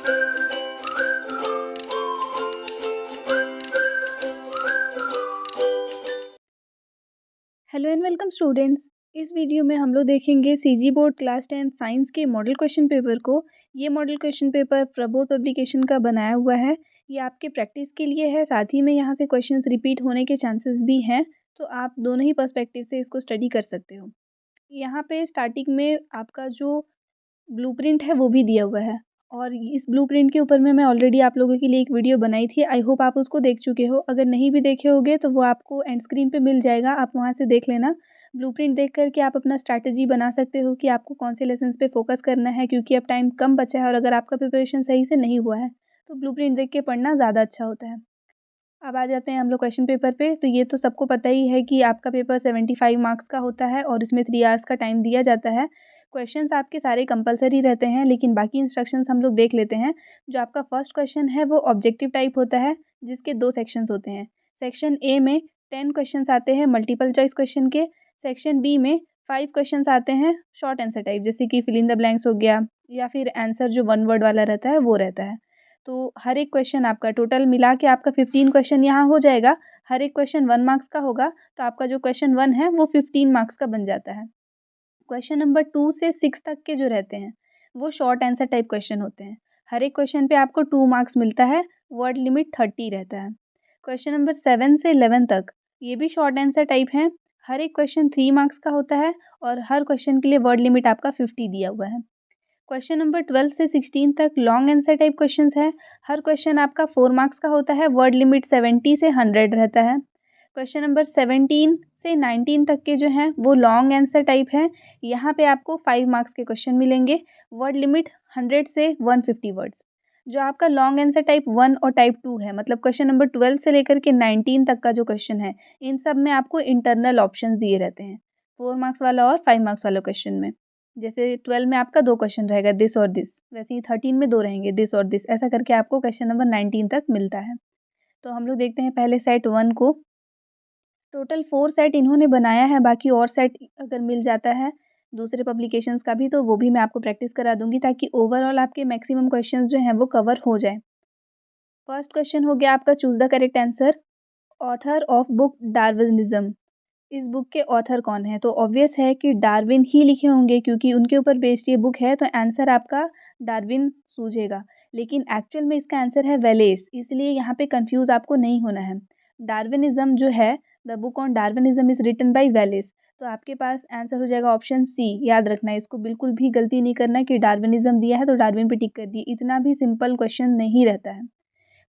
Hello and welcome students. इस video में हम लोग देखेंगे सीजी बोर्ड क्लास 10 साइंस के मॉडल क्वेश्चन पेपर को। ये model question paper Prabodh publication का बनाया हुआ है। ये आपके प्रैक्टिस के लिए है, साथ ही में यहाँ से क्वेश्चंस रिपीट होने के चांसेस भी हैं, तो आप दोनों ही पर्सपेक्टिव से इसको स्टडी कर सकते हो। यहाँ पे स्टार्टिंग में आपका जो ब्लूप्रिंट है वो भी दिया हुआ है, और इस ब्लूप्रिंट के ऊपर में मैं ऑलरेडी आप लोगों के लिए एक वीडियो बनाई थी। आई होप आप उसको देख चुके हो। अगर नहीं भी देखे होगे तो वो आपको एंड स्क्रीन पे मिल जाएगा, आप वहाँ से देख लेना। ब्लूप्रिंट देख करके आप अपना स्ट्रैटेजी बना सकते हो कि आपको कौन से लेसन्स पे फोकस करना है, क्योंकि अब टाइम कम बचा है और अगर आपका प्रिपरेशन सही से नहीं हुआ है तो ब्लूप्रिंट देख के पढ़ना ज़्यादा अच्छा होता है। अब आ जाते हैं हम लोग क्वेश्चन पेपर पे। तो ये तो सबको पता ही है कि आपका पेपर 75 मार्क्स का होता है और इसमें 3 आवर्स का टाइम दिया जाता है। क्वेश्चंस आपके सारे कंपलसरी रहते हैं, लेकिन बाकी इंस्ट्रक्शंस हम लोग देख लेते हैं। जो आपका फर्स्ट क्वेश्चन है वो ऑब्जेक्टिव टाइप होता है, जिसके 2 सेक्शंस होते हैं। सेक्शन ए में 10 क्वेश्चंस आते हैं मल्टीपल चॉइस क्वेश्चन के। सेक्शन बी में 5 क्वेश्चंस आते हैं शॉर्ट आंसर टाइप, जैसे कि फिल इन द ब्लैंक्स हो गया, या फिर आंसर जो 1 वर्ड वाला रहता है वो रहता है। तो हर एक क्वेश्चन आपका टोटल मिला के आपका 15 क्वेश्चन यहाँ हो जाएगा। हर एक क्वेश्चन 1 मार्क्स का होगा, तो आपका जो क्वेश्चन 1 है वो 15 मार्क्स का बन जाता है। क्वेश्चन नंबर 2 से 6 तक के जो रहते हैं वो शॉर्ट आंसर टाइप क्वेश्चन होते हैं। हर एक क्वेश्चन पे आपको 2 मार्क्स मिलता है, वर्ड लिमिट 30 रहता है। क्वेश्चन नंबर 7 से 11 तक ये भी शॉर्ट आंसर टाइप हैं। हर एक क्वेश्चन 3 मार्क्स का होता है और हर क्वेश्चन के लिए वर्ड लिमिट आपका 50 दिया हुआ है। क्वेश्चन नंबर 12 से 16 तक लॉन्ग आंसर टाइप क्वेश्चंस है। हर क्वेश्चन आपका 4 मार्क्स का होता है, वर्ड लिमिट 70 से 100 रहता है। क्वेश्चन नंबर 17 से 19 तक के जो हैं वो लॉन्ग आंसर टाइप हैं। यहाँ पे आपको 5 मार्क्स के क्वेश्चन मिलेंगे, वर्ड लिमिट 100 से 150 वर्ड्स। जो आपका लॉन्ग आंसर टाइप 1 और टाइप 2 है, मतलब क्वेश्चन नंबर 12 से लेकर के 19 तक का जो क्वेश्चन है, इन सब में आपको इंटरनल ऑप्शंस दिए रहते हैं, 4 मार्क्स वाला और 5 मार्क्स वाला क्वेश्चन में। जैसे 12 में आपका 2 क्वेश्चन रहेगा, दिस और दिस, वैसे ही 13 में 2 रहेंगे, दिस और दिस, ऐसा करके आपको क्वेश्चन नंबर 19 तक मिलता है। तो हम लोग देखते हैं पहले सेट 1 को। टोटल 4 सेट इन्होंने बनाया है, बाकी और सेट अगर मिल जाता है दूसरे पब्लिकेशंस का भी तो वो भी मैं आपको प्रैक्टिस करा दूंगी, ताकि ओवरऑल आपके मैक्सिमम क्वेश्चंस जो हैं वो कवर हो जाए। फर्स्ट क्वेश्चन हो गया आपका, choose the correct answer. Author of book Darwinism, इस बुक के ऑथर कौन है? तो ऑब्वियस है कि डार्विन ही लिखे होंगे, क्योंकि उनके ऊपर बेस्ड ये बुक है, तो आंसर आपका डार्विन सूझेगा। लेकिन एक्चुअल में इसका आंसर है वेलेस, इसलिए यहाँ पे कंफ्यूज आपको नहीं होना है। डार्विनिज्म जो है, the book on Darwinism is written by Wallace, तो आपके पास आंसर हो जाएगा ऑप्शन सी। याद रखना है, इसको बिल्कुल भी गलती नहीं करना है कि डार्विनिज्म दिया है तो डार्विन पे टिक कर दिए, इतना भी सिंपल क्वेश्चन नहीं रहता है।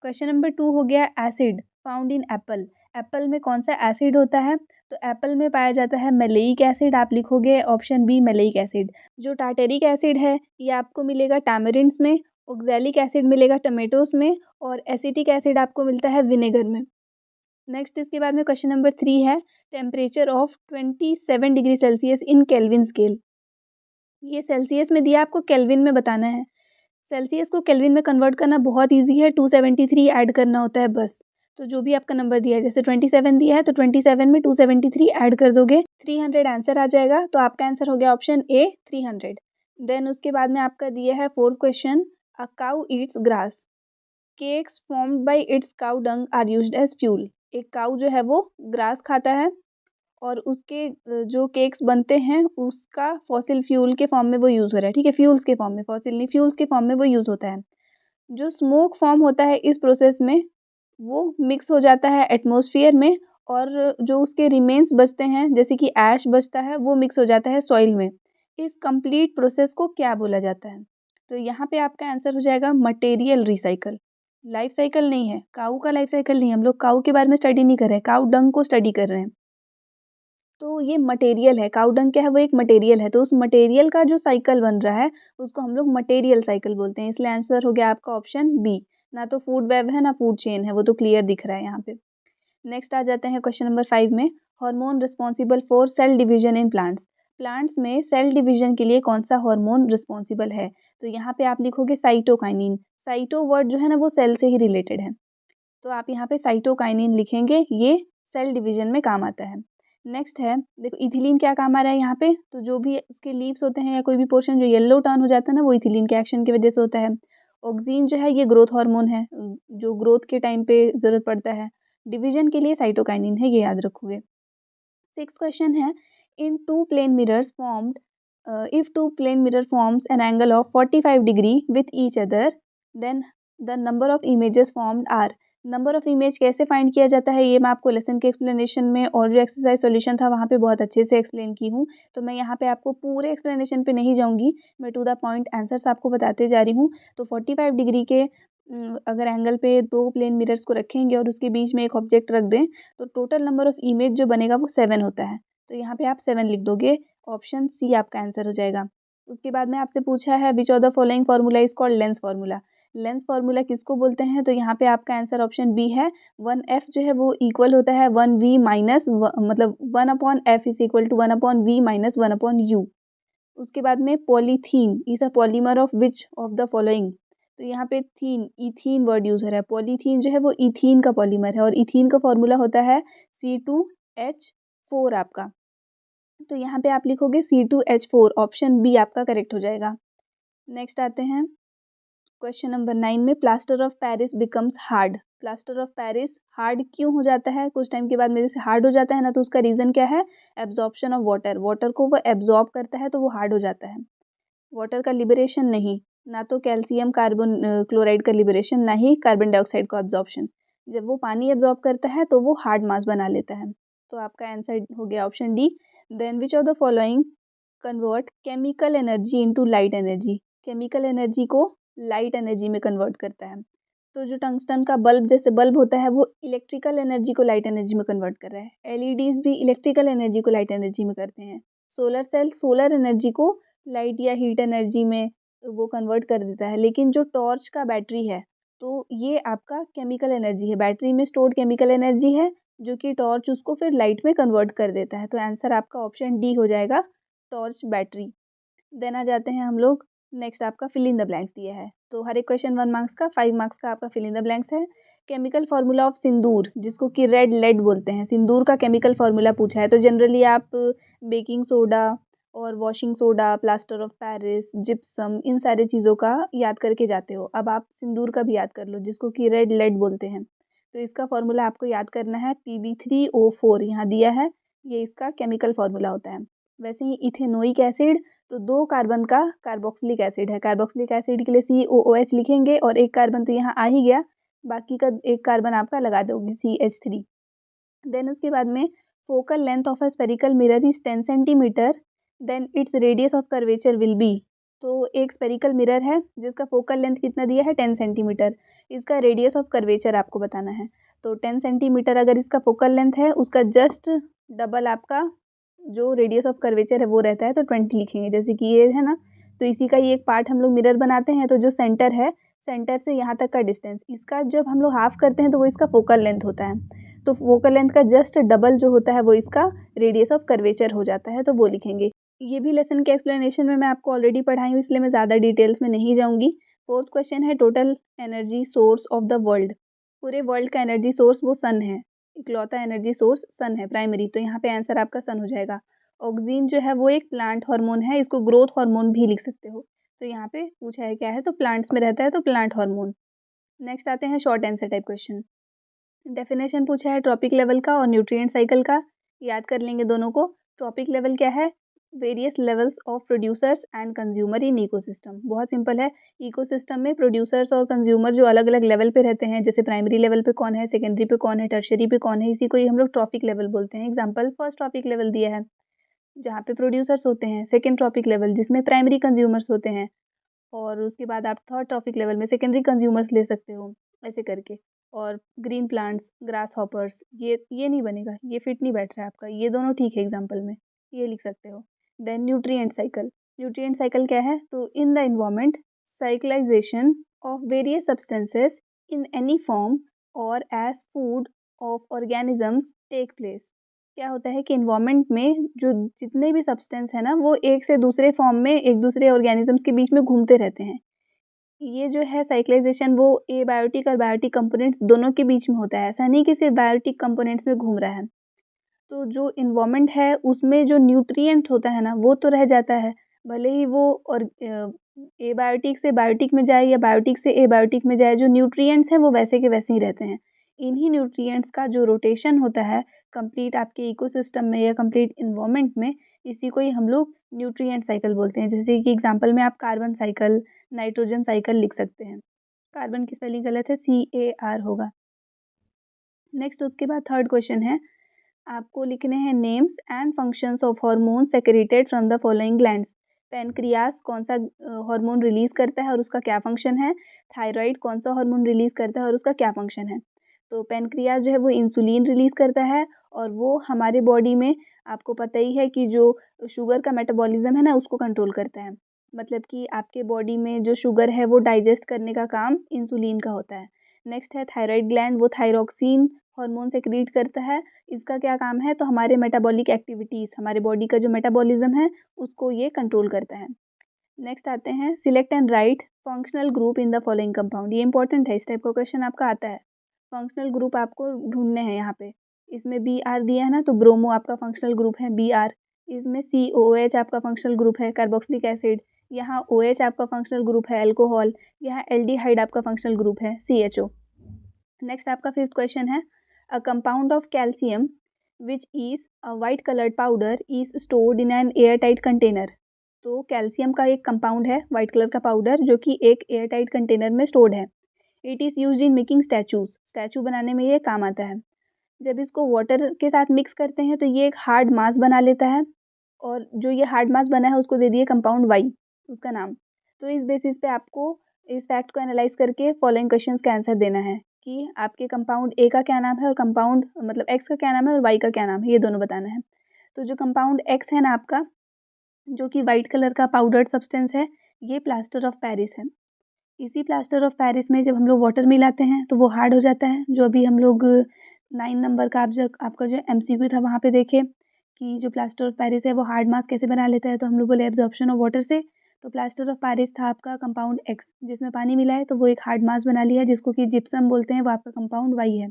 क्वेश्चन नंबर 2 हो गया, acid found in Apple, Apple में कौन सा एसिड होता है? तो एप्पल में पाया जाता है मेलेइक एसिड, आप लिखोगे ऑप्शन बी मेलेइक एसिड। जो टार्टेरिक एसिड है ये आपको मिलेगा टैमरिंड्स में, ऑक्सैलिक एसिड मिलेगा टमेटोस में, और एसिटिक एसिड आपको मिलता है विनेगर में। नेक्स्ट इसके बाद में क्वेश्चन नंबर 3 है, temperature of 27 degree Celsius in kelvin scale, ये सेल्सियस में दिया, आपको केल्विन में बताना है। सेल्सियस को केल्विन में कन्वर्ट करना बहुत ईजी है, 273 ऐड करना होता है बस। तो जो भी आपका नंबर दिया है, जैसे 27 दिया है तो 27 में 273 ऐड कर दोगे, 300 आंसर आ जाएगा। तो आपका आंसर हो गया ऑप्शन ए 300। देन उसके बाद में आपका दिया है fourth question, a cow eats grass, cakes formed by its cow dung are used as fuel, एक काउ जो है वो ग्रास खाता है और उसके जो केक्स बनते हैं उसका फॉसिल फ्यूल के फॉर्म में वो यूज़ हो रहा है, ठीक है, फ्यूल्स के फॉर्म में, फॉसिल नहीं, फ्यूल्स के फॉर्म में वो यूज़ होता है। जो स्मोक फॉर्म होता है इस प्रोसेस में वो मिक्स हो जाता है एटमॉस्फेयर में, और जो उसके रिमेन्स बचते हैं जैसे कि ऐश बचता है वो मिक्स हो जाता है सॉइल में। इस कंप्लीट प्रोसेस को क्या बोला जाता है? तो यहाँ पे आपका आंसर हो जाएगा मटेरियल रिसाइकल। लाइफ साइकिल नहीं है, काऊ का लाइफ साइकिल नहीं, हम लोग काऊ के बारे में स्टडी नहीं कर रहे हैं, काऊ डंग को स्टडी कर रहे हैं। तो ये मटेरियल है, काऊ डंग क्या है, वो एक मटेरियल है, तो उस मटेरियल का जो साइकिल बन रहा है उसको हम लोग मटेरियल साइकिल बोलते हैं, इसलिए आंसर हो गया आपका ऑप्शन बी। ना तो फूड वेब है ना फूड चेन है, वो तो क्लियर दिख रहा है यहाँ पे। नेक्स्ट आ जाते हैं क्वेश्चन नंबर 5 में, hormone responsible for sale division in plants, plants में सेल डिवीजन के लिए कौन सा हार्मोन रिस्पॉन्सिबल है? तो यहाँ पे आप लिखोगे साइटोकाइनिन, साइटो वर्ड जो है ना वो सेल से ही रिलेटेड है, तो आप यहाँ पे साइटोकाइनिन लिखेंगे, ये सेल डिवीजन में काम आता है। नेक्स्ट है, देखो इथिलीन क्या काम आ रहा है यहाँ पे, तो जो भी उसके लीव्स होते हैं या कोई भी पोर्शन जो येलो टर्न हो जाता है ना वो इथिलीन के एक्शन की वजह से होता है। ऑक्सीन जो है ये ग्रोथ हार्मोन है, जो ग्रोथ के टाइम पे ज़रूरत पड़ता है। डिवीजन के लिए साइटोकाइनिन है, ये याद रखोगे। 6th क्वेश्चन है, in two plane mirrors formed if two plane mirror forms an angle of 45 degree with each other then the number of images formed are. Number of image कैसे find किया जाता है ये मैं आपको लेसन के explanation में और जो एक्सरसाइज सॉल्यूशन था वहाँ पे बहुत अच्छे से एक्सप्लेन की हूँ, तो मैं यहाँ पे आपको पूरे एक्सप्लेनेशन पे नहीं जाऊँगी, मैं टू द पॉइंट आंसर्स आपको बताते जा रही हूँ। तो 45 डिग्री के अगर एंगल पे दो प्लेन मिरर्स को रखेंगे और उसके बीच में एक ऑब्जेक्ट रख दें तो टोटल नंबर ऑफ इमेज जो बनेगा वो 7 होता है। तो यहाँ पे आप 7 लिख दोगे, ऑप्शन सी आपका आंसर हो जाएगा। उसके बाद में आपसे पूछा है विच of the following formula is called lens formula. Lens formula किसको बोलते हैं, तो यहाँ पे आपका आंसर ऑप्शन बी है। 1f जो है वो इक्वल होता है 1v माइनस मतलब 1/f is equal to 1/v minus 1/u। उसके बाद में polythene is a polymer of which of the following. तो यहाँ पे थीन इथीन वर्ड यूज हो रहा है, पॉलीथीन जो है वो इथीन का पॉलीमर है और इथीन का फॉर्मूला होता है C2H4 आपका। तो यहाँ पे आप लिखोगे C2H4, ऑप्शन बी आपका करेक्ट हो जाएगा। नेक्स्ट आते हैं क्वेश्चन नंबर 9 में, plaster of Paris becomes hard. Plaster of Paris hard क्यों हो जाता है, कुछ टाइम के बाद में जैसे हार्ड हो जाता है ना, तो उसका रीज़न क्या है, एब्जॉर्प्शन ऑफ वाटर, वाटर को वो एब्जॉर्ब करता है तो वो हार्ड हो जाता है। वाटर का लिबरेशन नहीं, ना तो कैल्शियम कार्बन क्लोराइड का लिबरेशन, ना ही कार्बन डाइऑक्साइड का एब्जॉर्प्शन। जब वो पानी एब्जॉर्ब करता है तो वो हार्ड मास बना लेता है। तो आपका आंसर हो गया option D. Then which of the following convert chemical energy into light energy. Chemical energy को लाइट एनर्जी में कन्वर्ट करता है। तो जो टंगस्टन का बल्ब जैसे बल्ब होता है वो इलेक्ट्रिकल एनर्जी को लाइट एनर्जी में कन्वर्ट कर रहा है। एलईडीज भी इलेक्ट्रिकल एनर्जी को लाइट एनर्जी में करते हैं। सोलर सेल सोलर एनर्जी को लाइट या हीट एनर्जी में वो कन्वर्ट कर देता है। लेकिन जो टॉर्च का बैटरी है तो ये आपका केमिकल एनर्जी है, बैटरी में स्टोर्ड केमिकल एनर्जी है जो कि टॉर्च उसको फिर लाइट में कन्वर्ट कर देता है। तो आंसर आपका ऑप्शन डी हो जाएगा, टॉर्च बैटरी। देन आ जाते हैं हम लोग, नेक्स्ट आपका फिल इन द ब्लैंक्स दिया है। तो हर एक क्वेश्चन 1 मार्क्स का, 5 मार्क्स का आपका फिल इन द ब्लैंक्स है। केमिकल फार्मूला ऑफ सिंदूर, जिसको कि रेड लेड बोलते हैं, सिंदूर का केमिकल फार्मूला पूछा है। तो जनरली आप बेकिंग सोडा और washing soda, plaster of Paris, gypsum, इन सारे चीज़ों का याद करके जाते हो। अब आप सिंदूर का भी याद कर लो, जिसको कि रेड लेड बोलते हैं। तो इसका फार्मूला आपको याद करना है, Pb3O4 यहाँ दिया है, ये इसका केमिकल फार्मूला होता है। वैसे ही इथेनोइक एसिड, तो 2 कार्बन का कार्बोक्सिलिक एसिड है। कार्बोक्सिलिक एसिड के लिए COOH लिखेंगे और एक कार्बन तो यहाँ आ ही गया, बाकी का एक कार्बन आपका लगा दोगे CH3। देन उसके बाद में focal length of a spherical mirror is 10 centimetre, then its radius of curvature will be. तो एक स्पेरिकल मिरर है जिसका फोकल लेंथ कितना दिया है, 10 सेंटीमीटर, इसका रेडियस ऑफ कर्वेचर आपको बताना है। तो 10 सेंटीमीटर अगर इसका फोकल लेंथ है, उसका जस्ट डबल आपका जो रेडियस ऑफ कर्वेचर है वो रहता है, तो 20 लिखेंगे। जैसे कि ये है ना, तो इसी का ये एक पार्ट हम लोग मिरर बनाते हैं, तो जो सेंटर है, सेंटर से यहाँ तक का डिस्टेंस, इसका जब हम लोग हाफ करते हैं तो वो इसका फोकल लेंथ होता है। तो फोकल लेंथ का जस्ट डबल जो होता है वो इसका रेडियस ऑफ कर्वेचर हो जाता है, तो वो लिखेंगे। ये भी लेसन के एक्सप्लेनेशन में मैं आपको ऑलरेडी पढ़ाई हूँ, इसलिए मैं ज़्यादा डिटेल्स में नहीं जाऊँगी। 4th क्वेश्चन है, total energy source of the world. पूरे वर्ल्ड का एनर्जी सोर्स वो सन है, इकलौता एनर्जी सोर्स सन है प्राइमरी। तो यहाँ पे आंसर आपका सन हो जाएगा। ऑक्सीजन जो है वो एक प्लांट हार्मोन है, इसको ग्रोथ हार्मोन भी लिख सकते हो। तो यहाँ पे पूछा है क्या है, तो प्लांट्स में रहता है, तो प्लांट हार्मोन। नेक्स्ट आते हैं short answer type question. Definition पूछा है ट्रॉपिक लेवल का और न्यूट्रिएंट साइकिल का, याद कर लेंगे दोनों को। ट्रॉपिक लेवल क्या है, various levels of producers and consumer in ecosystem. बहुत सिंपल है, इकोसिस्टम में प्रोड्यूसर्स और कंज्यूमर जो अलग अलग लेवल पे रहते हैं, जैसे प्राइमरी लेवल पे कौन है, सेकेंडरी पे कौन है, टर्शियरी पे कौन है, इसी को ही हम लोग ट्रॉपिक लेवल बोलते हैं। एग्जाम्पल, फर्स्ट ट्रॉपिक लेवल दिया है जहाँ पे प्रोड्यूसर्स होते हैं, सेकेंड ट्रॉपिक लेवल जिसमें प्राइमरी कंज्यूमर्स होते हैं, और उसके बाद आप थर्ड ट्रॉपिक लेवल में सेकेंडरी कंज्यूमर्स ले सकते हो, ऐसे करके। और ग्रीन प्लांट्स, ग्रास हॉपर्स, ये नहीं बनेगा, ये फिट नहीं बैठ रहा है आपका, ये दोनों ठीक है एग्जाम्पल में, ये लिख सकते हो। Then nutrient cycle, nutrient cycle क्या है, तो in the environment cyclization of various substances in any form और as food of organisms take place. क्या होता है कि इन्वायरमेंट में जो जितने भी सब्सटेंस है ना, वो एक से दूसरे फॉर्म में एक दूसरे ऑर्गेनिजम्स के बीच में घूमते रहते हैं। ये जो है साइक्लाइजेशन, वो एबायोटिक और बायोटिक कंपोनेंट्स दोनों के बीच में होता है, ऐसा नहीं कि सिर्फ बायोटिक कंपोनेंट्स में घूम रहा है। तो जो इन्वायरमेंट है उसमें जो न्यूट्रिएंट होता है ना, वो तो रह जाता है, भले ही वो और एबायोटिक से बायोटिक में जाए या बायोटिक से एबायोटिक में जाए, जो न्यूट्रिएंट्स हैं वो वैसे के वैसे ही रहते हैं। इन्हीं न्यूट्रिएंट्स का जो रोटेशन होता है कंप्लीट आपके इकोसिस्टम में या कंप्लीट इन्वायरमेंट में, इसी को ही हम लोग न्यूट्रिएंट साइकिल बोलते हैं। जैसे कि एग्जांपल में आप कार्बन साइकिल, नाइट्रोजन साइकिल लिख सकते हैं। कार्बन की स्पेलिंग गलत है, CAR होगा। नेक्स्ट उसके बाद थर्ड क्वेश्चन है, आपको लिखने हैं names and functions of hormone secreted from the following glands. Pancreas कौन सा हार्मोन रिलीज करता है और उसका क्या फंक्शन है। थायराइड कौन सा हार्मोन रिलीज करता है और उसका क्या फंक्शन है। तो पेनक्रियास जो है वो इंसुलिन रिलीज करता है, और वो हमारे बॉडी में, आपको पता ही है कि जो शुगर का मेटाबॉलिज्म है ना उसको कंट्रोल करता है। मतलब कि आपके बॉडी में जो शुगर है वो डाइजेस्ट करने का काम इंसुलिन का होता है। नेक्स्ट है थायराइड ग्लैंड, वो थायरोक्सिन हार्मोन सेक्रीट करता है। इसका क्या काम है, तो हमारे मेटाबॉलिक एक्टिविटीज़, हमारे बॉडी का जो मेटाबॉलिज्म है उसको ये कंट्रोल करता है। नेक्स्ट आते हैं, select and right functional group in the following compound. ये इंपॉर्टेंट है, इस टाइप का क्वेश्चन आपका आता है। फंक्शनल ग्रुप आपको ढूंढने हैं यहाँ पे। इसमें BR दिया है ना, तो ब्रोमो आपका फंक्शनल ग्रुप है BR। इसमें COOH आपका फंक्शनल ग्रुप है कार्बोक्सिलिक एसिड। यहाँ OH आपका फंक्शनल ग्रुप है अल्कोहल। यहाँ एल्डिहाइड आपका फंक्शनल ग्रुप है CHO। नेक्स्ट आपका फिफ्थ क्वेश्चन है, a compound of calcium which is a white coloured powder is stored in an air tight container. तो कैल्शियम का एक कंपाउंड है वाइट कलर का पाउडर, जो कि एक एयर टाइट कंटेनर में स्टोर्ड है। It is use in making statues, statue बनाने में ये काम आता है। जब इसको वाटर के साथ मिक्स करते हैं तो ये एक हार्ड मास बना लेता है, और जो ये हार्ड मास बना है उसको दे दिए कंपाउंड वाई, उसका नाम। तो इस बेसिस पे आपको इस फैक्ट को एनालाइज करके फॉलोइंग क्वेश्चंस का आंसर देना है कि आपके कंपाउंड ए का क्या नाम है और कंपाउंड मतलब एक्स का क्या नाम है और वाई का क्या नाम है, ये दोनों बताना है। तो जो कंपाउंड एक्स है ना आपका, जो कि वाइट कलर का पाउडर्ड सब्सटेंस है, ये प्लास्टर ऑफ पेरिस है। इसी प्लास्टर ऑफ पेरिस में जब हम लोग वाटर मिलाते हैं तो वो हार्ड हो जाता है। जो अभी हम लोग 9 नंबर का आपका जो MCQ था वहाँ पे देखे कि जो प्लास्टर ऑफ पेरिस है वो हार्ड मास कैसे बना लेता है, तो हम लोग बोले एब्जॉर्प्शन ऑफ वाटर से। तो प्लास्टर ऑफ पेरिस था आपका कंपाउंड एक्स, जिसमें पानी मिला है तो वो एक हार्ड मास बना लिया, जिसको कि जिप्सम बोलते हैं, वो आपका कंपाउंड वाई है।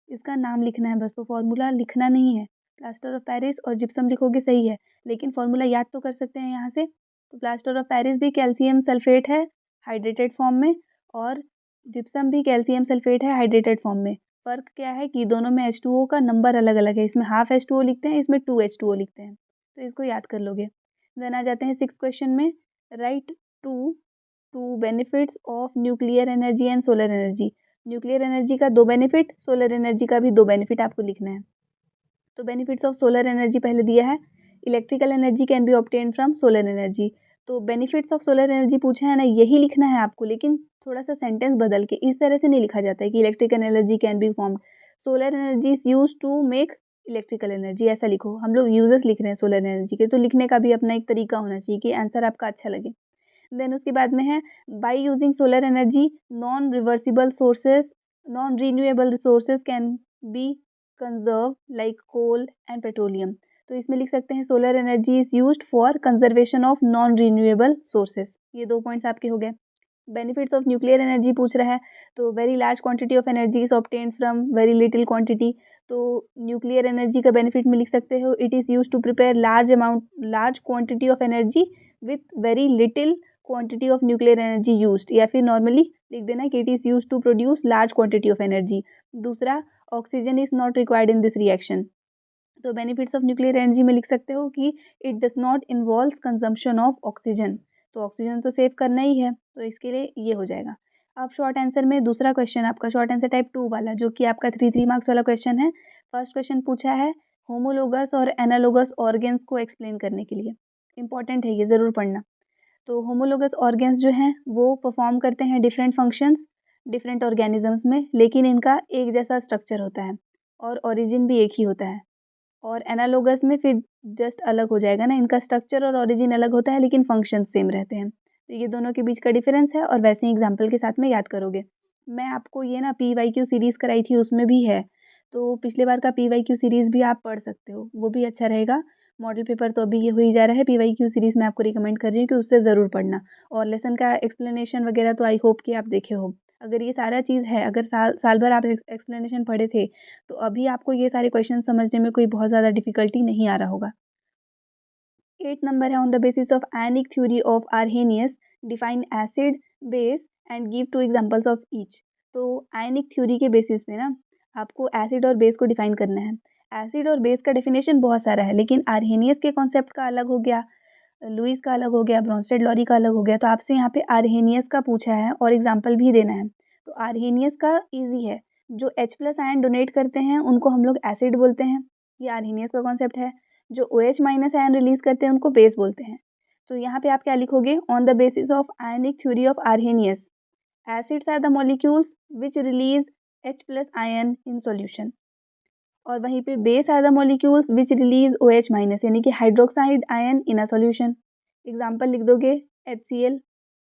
इसका नाम लिखना है बस, तो फॉर्मूला लिखना नहीं है। प्लास्टर ऑफ पेरिस और जिप्सम लिखोगे सही है, लेकिन फॉर्मूला याद तो कर सकते हैं यहाँ से। तो प्लास्टर ऑफ पेरिस भी कैल्शियम सल्फेट है हाइड्रेटेड फॉर्म में, और जिप्सम भी कैल्शियम सल्फेट है हाइड्रेटेड फॉर्म में। फ़र्क क्या है कि दोनों में H2O का नंबर अलग अलग है, इसमें हाफ H2O लिखते हैं, इसमें 2H2O लिखते हैं। तो इसको याद कर लोगे। देन आ जाते हैं सिक्स क्वेश्चन में, write two two benefits of nuclear energy and solar energy. Nuclear energy का 2 बेनिफिट, सोलर एनर्जी का भी 2 बेनिफिट आपको लिखना है। तो बेनिफिट्स ऑफ सोलर एनर्जी पहले दिया है, electrical energy can B obtain from solar energy. तो बेनिफिट्स ऑफ सोलर एनर्जी पूछा है ना, यही लिखना है आपको, लेकिन थोड़ा सा सेंटेंस बदल के। इस तरह से नहीं लिखा जाता है कि electrical energy can be formed, solar energy is use to make electrical energy, ऐसा लिखो। हम लोग यूजेस लिख रहे हैं सोलर एनर्जी के, तो लिखने का भी अपना एक तरीका होना चाहिए कि आंसर आपका अच्छा लगे। देन उसके बाद में है, by using solar energy non reversible sources, non renewable resources can be conserve like coal and petroleum. तो इसमें लिख सकते हैं solar energy is used for conservation of non renewable sources. ये 2 पॉइंट्स आपके हो गए। बेनिफिट्स ऑफ न्यूक्लियर एनर्जी पूछ रहा है, तो very large quantity of energy is obtained from very little quantity. तो न्यूक्लियर एनर्जी का बेनिफिट में लिख सकते हो, it is use to prepare large quantity of energy with very little quantity of nuclear energy used, या फिर normally लिख देना कि it is use to produce large quantity of energy. दूसरा, oxygen is not required in this reaction. तो benefits of nuclear energy में लिख सकते हो कि it does not involve consumption of oxygen. तो ऑक्सीजन तो सेव करना ही है, तो इसके लिए ये हो जाएगा। अब शॉर्ट आंसर में दूसरा क्वेश्चन आपका शॉर्ट आंसर टाइप 2 वाला, जो कि आपका 3 मार्क्स वाला क्वेश्चन है। फर्स्ट क्वेश्चन पूछा है होमोलोगस और एनालोगस ऑर्गेन्स को एक्सप्लेन करने के लिए। इंपॉर्टेंट है ये, ज़रूर पढ़ना। तो होमोलोगस ऑर्गेन्स जो हैं वो परफॉर्म करते हैं डिफरेंट फंक्शंस डिफरेंट ऑर्गेनिजम्स में, लेकिन इनका एक जैसा स्ट्रक्चर होता है और ओरिजिन भी एक ही होता है। और एनालोगस में फिर जस्ट अलग हो जाएगा ना, इनका स्ट्रक्चर और ओरिजिन अलग होता है लेकिन फंक्शन सेम रहते हैं। तो ये दोनों के बीच का डिफरेंस है, और वैसे ही एग्जाम्पल के साथ में याद करोगे। मैं आपको ये ना PYQ सीरीज़ कराई थी, उसमें भी है, तो पिछले बार का PYQ सीरीज़ भी आप पढ़ सकते हो, वो भी अच्छा रहेगा। मॉडल पेपर तो अभी ये हो ही जा रहा है, PYQ सीरीज़ मैं आपको रिकमेंड कर रही हूँ कि उससे ज़रूर पढ़ना। और लेसन का एक्सप्लेनेशन वगैरह तो आई होप कि आप देखे हो। अगर ये सारा चीज़ है, अगर साल भर आप एक्सप्लेनेशन पढ़े थे, तो अभी आपको ये सारे क्वेश्चन समझने में कोई बहुत ज़्यादा डिफ़िकल्टी नहीं आ रहा होगा। 8 नंबर है on the basis of ionic theory of Arrhenius define acid base and give 2 examples of each. तो आयनिक थ्योरी के बेसिस पे ना आपको एसिड और बेस को डिफाइन करना है। एसिड और बेस का डेफिनेशन बहुत सारा है, लेकिन आर्हेनियस के कॉन्सेप्ट का अलग हो गया, लुईस का अलग हो गया, ब्रोंस्टेड लॉरी का अलग हो गया। तो आपसे यहाँ पे आर्हेनियस का पूछा है और एग्जाम्पल भी देना है। तो आर्हेनियस का ईजी है, जो H+ आयन डोनेट करते हैं उनको हम लोग एसिड बोलते हैं, ये आर्हेनियस का कॉन्सेप्ट है। जो OH- आयन रिलीज करते हैं उनको बेस बोलते हैं। तो यहाँ पे आप क्या लिखोगे, on the basis of ionic theory of Arrhenius acids are the molecules which release H+ ion in solution. और वहीं पे base are the molecules which release OH- यानी कि hydroxide ion in a solution. Example लिख दोगे HCl,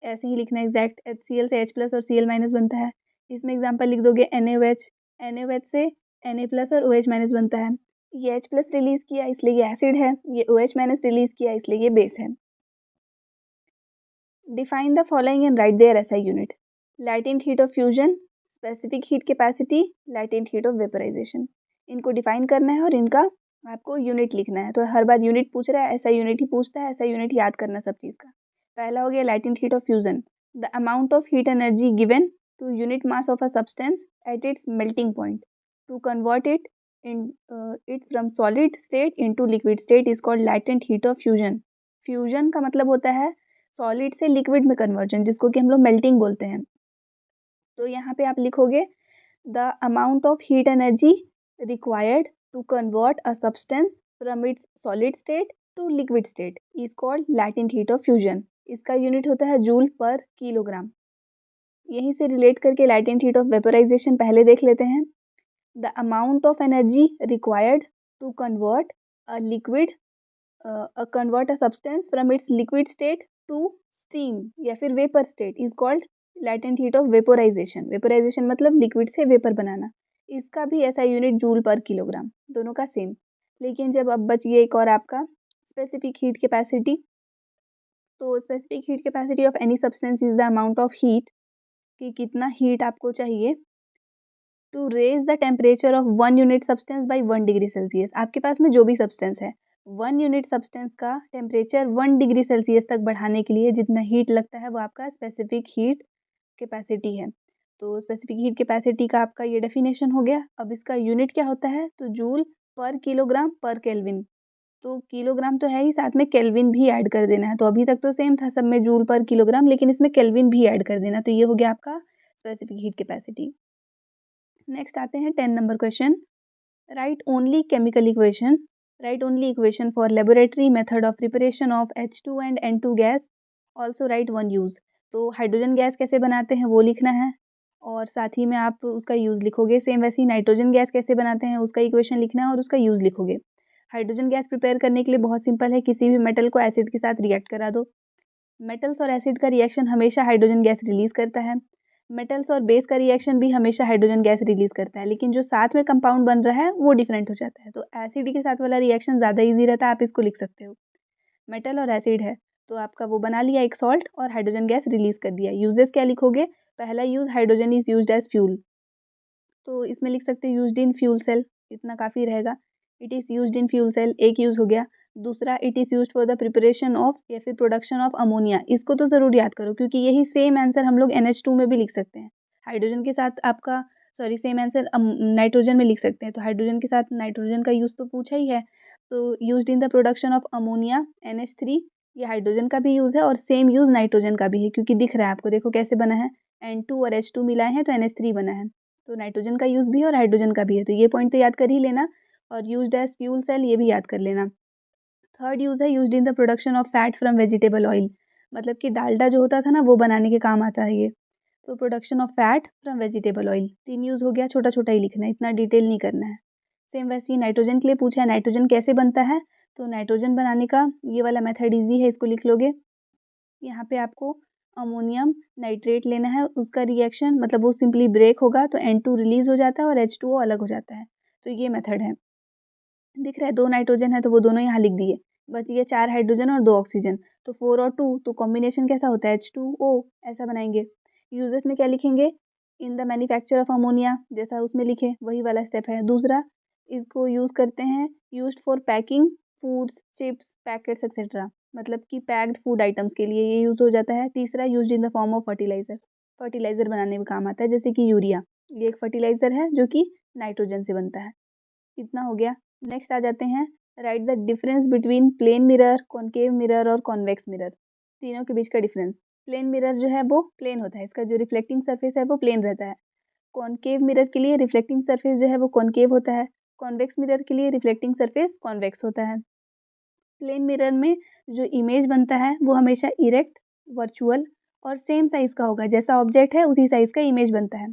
ऐसे ही लिखना एग्जैक्ट, HCl से H+ और Cl- बनता है। इसमें एग्जाम्पल लिख दोगे NaOH, NaOH से Na+ और OH- बनता है। ये H+ रिलीज किया इसलिए ये एसिड है, ये OH- रिलीज किया इसलिए ये बेस है। Define the following and write their SI unit. Latent heat of fusion, specific heat capacity, latent heat of vaporisation. इनको डिफाइन करना है और इनका आपको यूनिट लिखना है। तो हर बार यूनिट पूछ रहा है, SI यूनिट ही पूछता है, SI यूनिट याद करना सब चीज़ का। पहला हो गया latent heat of fusion, the amount of heat energy given to unit mass of a substance at its melting point to convert it from solid state into liquid state is called latent heat of fusion. Fusion का मतलब होता है solid से liquid में conversion, जिसको कि हम लोग मेल्टिंग बोलते हैं। तो यहाँ पे आप लिखोगे the amount of heat energy required to convert a substance from its solid state to liquid state is called latent heat of fusion. इसका यूनिट होता है जूल पर किलोग्राम। यहीं से रिलेट करके लैटेंट हीट ऑफ वेपोराइजेशन पहले देख लेते हैं। The amount of energy required to convert a liquid convert a substance from its liquid state to steam या फिर vapour state is called latent heat of vaporisation. Vaporisation मतलब liquid से vapour बनाना। इसका भी ऐसा यूनिट जूल पर kilogram, दोनों का सेम। लेकिन जब अब बच गया एक और आपका स्पेसिफिक हीट कैपेसिटी। तो specific heat capacity of any substance is the amount of heat, कि कितना हीट आपको चाहिए to raise the temperature of 1 unit substance by 1 degree Celsius. आपके पास में जो भी सब्सटेंस है, 1 यूनिट सब्सटेंस का टेम्परेचर 1 डिग्री सेल्सियस तक बढ़ाने के लिए जितना हीट लगता है वो आपका स्पेसिफिक हीट कैपेसिटी है। तो स्पेसिफिक हीट कैपेसिटी का आपका ये डेफिनेशन हो गया। अब इसका यूनिट क्या होता है, तो जूल पर किलोग्राम पर केल्विन। तो किलोग्राम तो है ही, साथ में केल्विन भी ऐड कर देना है। तो अभी तक तो सेम था सब में जूल पर किलोग्राम, लेकिन इसमें केल्विन भी ऐड कर देना। तो ये हो गया आपका स्पेसिफिक हीट कैपेसिटी। नेक्स्ट आते हैं 10 number question. Right only chemical equation, right only equation for laboratory method of preparation of H2 and N2 gas, also right one use. तो हाइड्रोजन गैस कैसे बनाते हैं वो लिखना है और साथ ही में आप उसका यूज़ लिखोगे। सेम वैसे ही नाइट्रोजन गैस कैसे बनाते हैं उसका इक्वेशन लिखना है और उसका यूज़ लिखोगे। हाइड्रोजन गैस प्रिपेयर करने के लिए बहुत सिंपल है, किसी भी मेटल को एसिड के साथ रिएक्ट करा दो। मेटल्स और एसिड का रिएक्शन हमेशा हाइड्रोजन गैस रिलीज करता है। मेटल्स और बेस का रिएक्शन भी हमेशा हाइड्रोजन गैस रिलीज करता है, लेकिन जो साथ में कंपाउंड बन रहा है वो डिफरेंट हो जाता है। तो एसिड के साथ वाला रिएक्शन ज़्यादा इजी रहता है, आप इसको लिख सकते हो। मेटल और एसिड है तो आपका वो बना लिया एक सॉल्ट और हाइड्रोजन गैस रिलीज कर दिया। यूजेस क्या लिखोगे, पहला use hydrogen is used as fuel, तो इसमें लिख सकते हो यूज्ड इन फ्यूल सेल, इतना काफ़ी रहेगा। It is used in fuel cell एक यूज़ हो गया। दूसरा it is used for the preparation of या फिर प्रोडक्शन ऑफ अमोनिया, इसको तो ज़रूर याद करो क्योंकि यही सेम आंसर हम लोग NH2 में भी लिख सकते हैं। हाइड्रोजन के साथ आपका सेम आंसर नाइट्रोजन में लिख सकते हैं। तो हाइड्रोजन के साथ नाइट्रोजन का यूज़ तो पूछा ही है। तो used in the production of ammonia NH3, ये हाइड्रोजन का भी यूज़ है और सेम यूज़ नाइट्रोजन का भी है क्योंकि दिख रहा है आपको, देखो कैसे बना है, N2 और H2 मिलाए हैं तो NH3 बना है। तो नाइट्रोजन का यूज़ भी है और हाइड्रोजन का भी है, तो ये पॉइंट तो याद कर ही लेना। और यूज्ड एज फ्यूल सेल ये भी याद कर लेना। थर्ड यूज़ है used in the production of fat from vegetable oil, मतलब कि डालडा जो होता था ना वो बनाने के काम आता है ये। तो production of fat from vegetable oil, 3 use हो गया, छोटा छोटा ही लिखना है, इतना डिटेल नहीं करना है। सेम वैसे ही नाइट्रोजन के लिए पूछा है, नाइट्रोजन कैसे बनता है, तो नाइट्रोजन बनाने का ये वाला मेथड ईजी है, इसको लिख लोगे। यहाँ पे आपको अमोनियम नाइट्रेट लेना है, उसका रिएक्शन मतलब वो सिंपली ब्रेक होगा तो N2 रिलीज हो जाता है और H2O अलग हो जाता है। तो ये मेथड है। दिख रहा है 2 नाइट्रोजन है तो वो दोनों यहाँ लिख दिए, बच गया 4 हाइड्रोजन और 2 ऑक्सीजन, तो 4 और 2 तो कॉम्बिनेशन कैसा होता है H2O, ऐसा बनाएंगे। यूजेस में क्या लिखेंगे, in the manufacture of ammonia, जैसा उसमें लिखे वही वाला स्टेप है। दूसरा इसको यूज़ करते हैं used for packing foods, chips, packets etcetera, मतलब कि पैक्ड फूड आइटम्स के लिए ये यूज़ हो जाता है। तीसरा, used in the form of fertiliser, fertiliser बनाने में काम आता है, जैसे कि यूरिया, ये एक फर्टिलाइज़र है जो कि नाइट्रोजन से बनता है। इतना हो गया। नेक्स्ट आ जाते हैं, write the difference between plane mirror, concave mirror और कॉन्वेक्स मिरर, तीनों के बीच का डिफरेंस। प्लेन मिरर जो है वो प्लेन होता है, इसका जो रिफ्लेक्टिंग सरफेस है वो प्लेन रहता है। कॉनकेव मिरर के लिए रिफ्लेक्टिंग सरफेस जो है वो कॉनकेव होता है। कॉन्वेक्स मिरर के लिए रिफ्लेक्टिंग सरफेस कॉन्वेक्स होता है। प्लेन मिरर में जो इमेज बनता है वो हमेशा इरेक्ट, वर्चुअल और सेम साइज़ का होगा, जैसा ऑब्जेक्ट है उसी साइज़ का इमेज बनता है।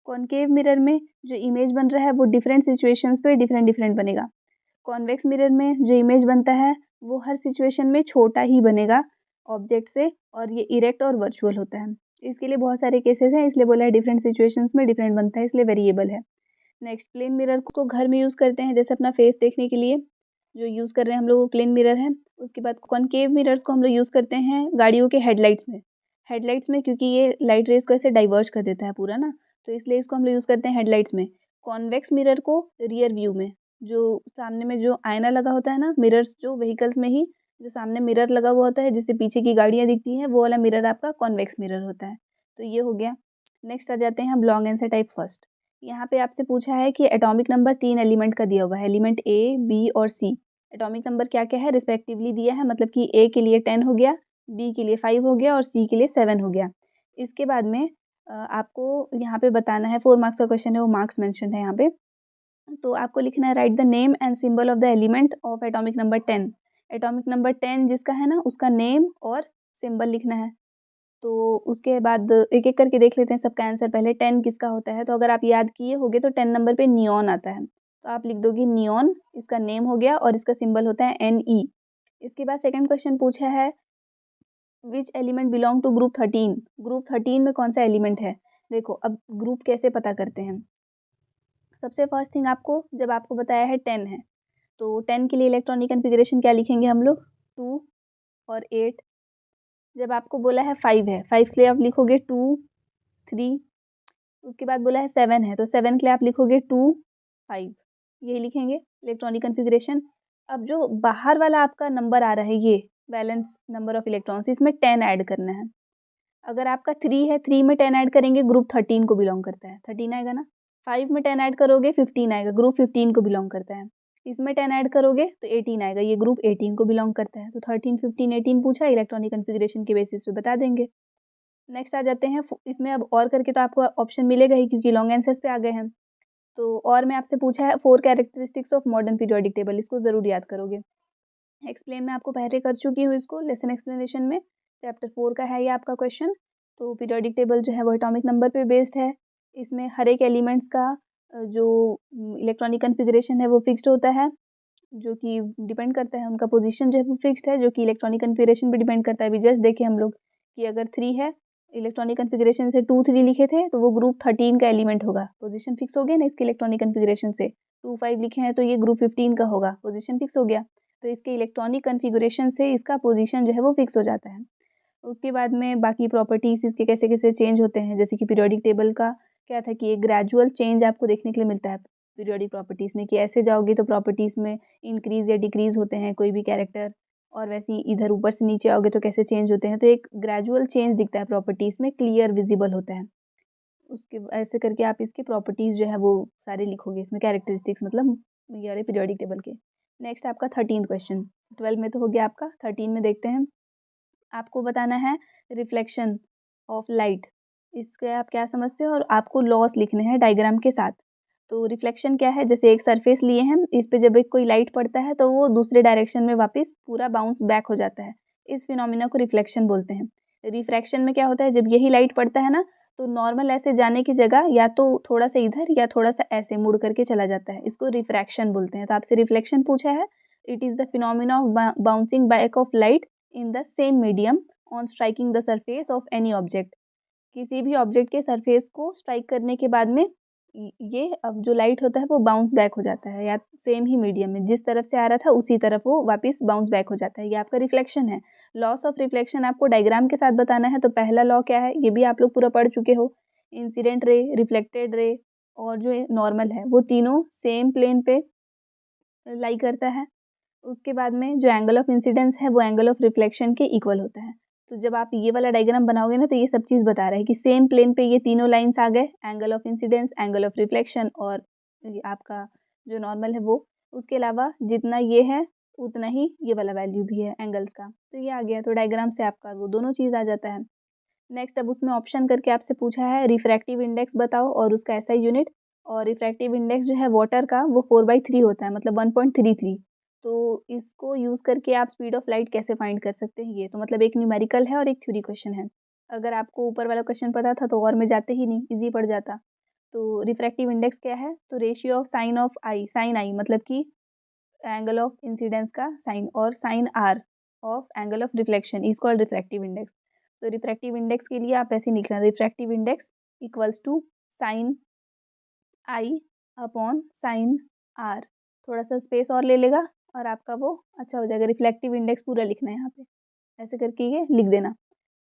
कॉनकेव मिरर में जो इमेज बन रहा है वो डिफरेंट सिचुएशंस पे डिफरेंट डिफरेंट बनेगा। कॉन्वेक्स मिरर में जो इमेज बनता है वो हर सिचुएशन में छोटा ही बनेगा ऑब्जेक्ट से, और ये इरेक्ट और वर्चुअल होता है। इसके लिए बहुत सारे केसेस हैं, इसलिए बोला है डिफरेंट सिचुएशंस में डिफरेंट बनता है, इसलिए वेरिएबल है। नेक्स्ट, प्लेन मिरर को घर में यूज़ करते हैं, जैसे अपना फेस देखने के लिए जो यूज़ कर रहे हैं हम लोग वो प्लेन मिरर है। उसके बाद कॉनकेव मिरर्स को हम लोग यूज़ करते हैं गाड़ियों के हेडलाइट्स में। हेडलाइट्स में क्योंकि ये लाइट रेज़ को ऐसे डाइवर्ज कर देता है पूरा ना, तो इसलिए इसको हम लोग यूज़ करते हैं हेडलाइट्स में। कॉन्वेक्स मिरर को रियर व्यू में, जो सामने में जो आईना लगा होता है ना, मिरर्स जो व्हीकल्स में ही जो सामने मिरर लगा हुआ होता है जिससे पीछे की गाड़ियाँ दिखती हैं, वो वाला मिरर आपका कॉन्वेक्स मिरर होता है। तो ये हो गया। नेक्स्ट आ जाते हैं हम लॉन्ग आंसर टाइप फर्स्ट। यहाँ पे आपसे पूछा है कि एटॉमिक नंबर 3 एलिमेंट का दिया हुआ है, एलिमेंट ए, बी और सी। एटॉमिक नंबर क्या-क्या है रिस्पेक्टिवली दिया है, मतलब कि ए के लिए 10 हो गया, बी के लिए 5 हो गया और सी के लिए 7 हो गया। इसके बाद में आपको यहाँ पे बताना है, 4 मार्क्स का क्वेश्चन है, वो मार्क्स मेंशन्ड है यहाँ पे। तो आपको लिखना है, right the name and symbol of the element of atomic number 10। Atomic number 10 जिसका है ना, उसका नेम और सिंबल लिखना है। तो उसके बाद एक-एक करके देख लेते हैं सबका आंसर। पहले 10 किसका होता है, तो अगर आप याद किए होंगे तो 10 नंबर पे नियॉन आता है। तो आप लिख दोगे नियॉन, इसका नेम हो गया और इसका सिंबल होता है Ne। इसके बाद सेकंड क्वेश्चन पूछा है, which element belong to group 13। Group 13 में कौन सा एलिमेंट है। देखो अब ग्रुप कैसे पता करते हैं। सबसे फर्स्ट थिंग, आपको जब आपको बताया है 10 है, तो 10 के लिए इलेक्ट्रॉनिक कॉन्फ़िगरेशन क्या लिखेंगे हम लोग, 2 और 8। जब आपको बोला है 5 है, 5 के लिए आप लिखोगे 2, 3। उसके बाद बोला है 7 है, तो 7 के लिए आप लिखोगे 2, 5, यही लिखेंगे इलेक्ट्रॉनिक कॉन्फ़िगरेशन। अब जो बाहर वाला आपका नंबर आ रहा है, ये वैलेंस नंबर ऑफ इलेक्ट्रॉन्स, इसमें 10 ऐड करना है। अगर आपका 3 है, 3 में 10 ऐड करेंगे, ग्रुप 13 को बिलोंग करता है, 13 आएगा ना। 5 में 10 ऐड करोगे 15 आएगा, ग्रुप 15 को बिलोंग करता है। इसमें 10 ऐड करोगे तो 18 आएगा, ये ग्रुप 18 को बिलोंग करता है। तो 13, 15, 18 पूछा, इलेक्ट्रॉनिक कॉन्फ़िगरेशन के बेसिस पे बता देंगे। नेक्स्ट आ जाते हैं, इसमें अब और करके तो आपको ऑप्शन मिलेगा ही क्योंकि लॉन्ग आंसर्स पे आ गए हैं। तो और में आपसे पूछा है 4 characteristics of modern periodic table, इसको ज़रूर याद करोगे। एक्सप्लेन मैं आपको पहले कर चुकी हूँ इसको लेसन एक्सप्लेनेशन में, चैप्टर 4 का है ये आपका क्वेश्चन। तो पीरियोडिक टेबल जो है वो एटॉमिक नंबर पे बेस्ड है। इसमें हर एक एलिमेंट्स का जो इलेक्ट्रॉनिक कॉन्फ़िगरेशन है वो फिक्स्ड होता है, जो कि डिपेंड करता है, उनका पोजीशन जो है वो फिक्स्ड है, जो कि इलेक्ट्रॉनिक कॉन्फ़िगरेशन पे डिपेंड करता है। अभी जस्ट देखे हम लोग कि अगर 3 है, इलेक्ट्रॉनिक कॉन्फ़िगरेशन से 2, 3 लिखे थे, तो वो ग्रुप 13 का एलिमेंट होगा, पोजीशन फिक्स हो गया ना इसके इलेक्ट्रॉनिक कॉन्फ़िगरेशन से। 2, 5 लिखे हैं तो ये ग्रुप 15 का होगा, पोजीशन फिक्स हो गया। तो इसके इलेक्ट्रॉनिक कॉन्फ़िगरेशन से इसका पोजीशन जो है वो फिक्स हो जाता है। उसके बाद में बाकी प्रॉपर्टीज़ इसके कैसे-कैसे चेंज होते हैं, जैसे कि पीरियोडिक टेबल का क्या था कि एक ग्रेजुअल चेंज आपको देखने के लिए मिलता है पीरियोडिक प्रॉपर्टीज़ में, कि ऐसे जाओगे तो प्रॉपर्टीज़ में इंक्रीज़ या डिक्रीज़ होते हैं कोई भी कैरेक्टर, और वैसे ही इधर ऊपर से नीचे आओगे तो कैसे चेंज होते हैं। तो एक ग्रेजुअल चेंज दिखता है प्रॉपर्टीज़ में, क्लियर विजिबल होता है। उसके ऐसे करके आप इसके प्रॉपर्टीज़ जो है वो सारे लिखोगे इसमें, कैरेक्टरिस्टिक्स मतलब ये वाले पीरियोडिक टेबल के। नेक्स्ट आपका 13th क्वेश्चन, 12 में तो हो गया आपका, 13 में देखते हैं। आपको बताना है रिफ्लेक्शन ऑफ लाइट, इसके आप क्या समझते हो, और आपको लॉस लिखने हैं डायग्राम के साथ। तो रिफ्लेक्शन क्या है, जैसे एक सरफेस लिए हैं, इस पे जब एक कोई लाइट पड़ता है तो वो दूसरे डायरेक्शन में वापस पूरा बाउंस बैक हो जाता है, इस फिनोमिना को रिफ्लेक्शन बोलते हैं। रिफ्रैक्शन में क्या होता है, जब यही लाइट पड़ता है ना, तो नॉर्मल ऐसे जाने की जगह या तो थोड़ा सा इधर या थोड़ा सा ऐसे मुड़ करके चला जाता है, इसको रिफ्रैक्शन बोलते हैं। तो आपसे रिफ्लेक्शन पूछा है, it is the phenomena of bouncing back of light in the same medium on striking the surface of any object. किसी भी ऑब्जेक्ट के सरफेस को स्ट्राइक करने के बाद में ये अब जो लाइट होता है वो बाउंस बैक हो जाता है, या सेम ही मीडियम में जिस तरफ से आ रहा था उसी तरफ वो वापस बाउंस बैक हो जाता है, ये आपका रिफ्लेक्शन है। लॉस ऑफ रिफ्लेक्शन आपको डायग्राम के साथ बताना है। तो पहला लॉ क्या है, ये भी आप लोग पूरा पढ़ चुके हो, इंसिडेंट रे, रिफ्लेक्टेड रे और जो नॉर्मल है वो तीनों सेम प्लेन पे लाई करता है। उसके बाद में जो एंगल ऑफ इंसिडेंस है वो एंगल ऑफ रिफ्लेक्शन के इक्वल होता है। तो जब आप ये वाला डायग्राम बनाओगे ना तो ये सब चीज़ बता रहा है कि सेम प्लेन पे ये तीनों लाइन्स आ गए, angle of incidence, angle of reflection और ये आपका जो नॉर्मल है वो। उसके अलावा जितना ये है उतना ही ये वाला वैल्यू भी है एंगल्स का, तो ये आ गया। तो डायग्राम से आपका वो दोनों चीज़ आ जाता है। नेक्स्ट अब उसमें ऑप्शन करके आपसे पूछा है रिफ्रैक्टिव इंडेक्स बताओ और उसका एसआई यूनिट। और रिफ्रैक्टिव इंडेक्स जो है वाटर का वो 4/3 होता है, मतलब 1.33। तो इसको यूज़ करके आप स्पीड ऑफ लाइट कैसे फाइंड कर सकते हैं, ये तो मतलब एक न्यूमेरिकल है और एक थ्योरी क्वेश्चन है। अगर आपको ऊपर वाला क्वेश्चन पता था तो और में जाते ही नहीं, ईजी पड़ जाता। तो रिफ्रैक्टिव इंडेक्स क्या है, तो रेशियो ऑफ साइन आई मतलब कि एंगल ऑफ इंसिडेंस का साइन, और sine R of angle of reflection is called refractive index. तो रिफ्रैक्टिव इंडेक्स के लिए आप ऐसे लिखना, refractive index equals to sine I upon sine R. थोड़ा सा स्पेस और ले लेगा और आपका वो अच्छा हो जाएगा। रिफ्लेक्टिव इंडेक्स पूरा लिखना है यहाँ पे, ऐसे करके ये लिख देना।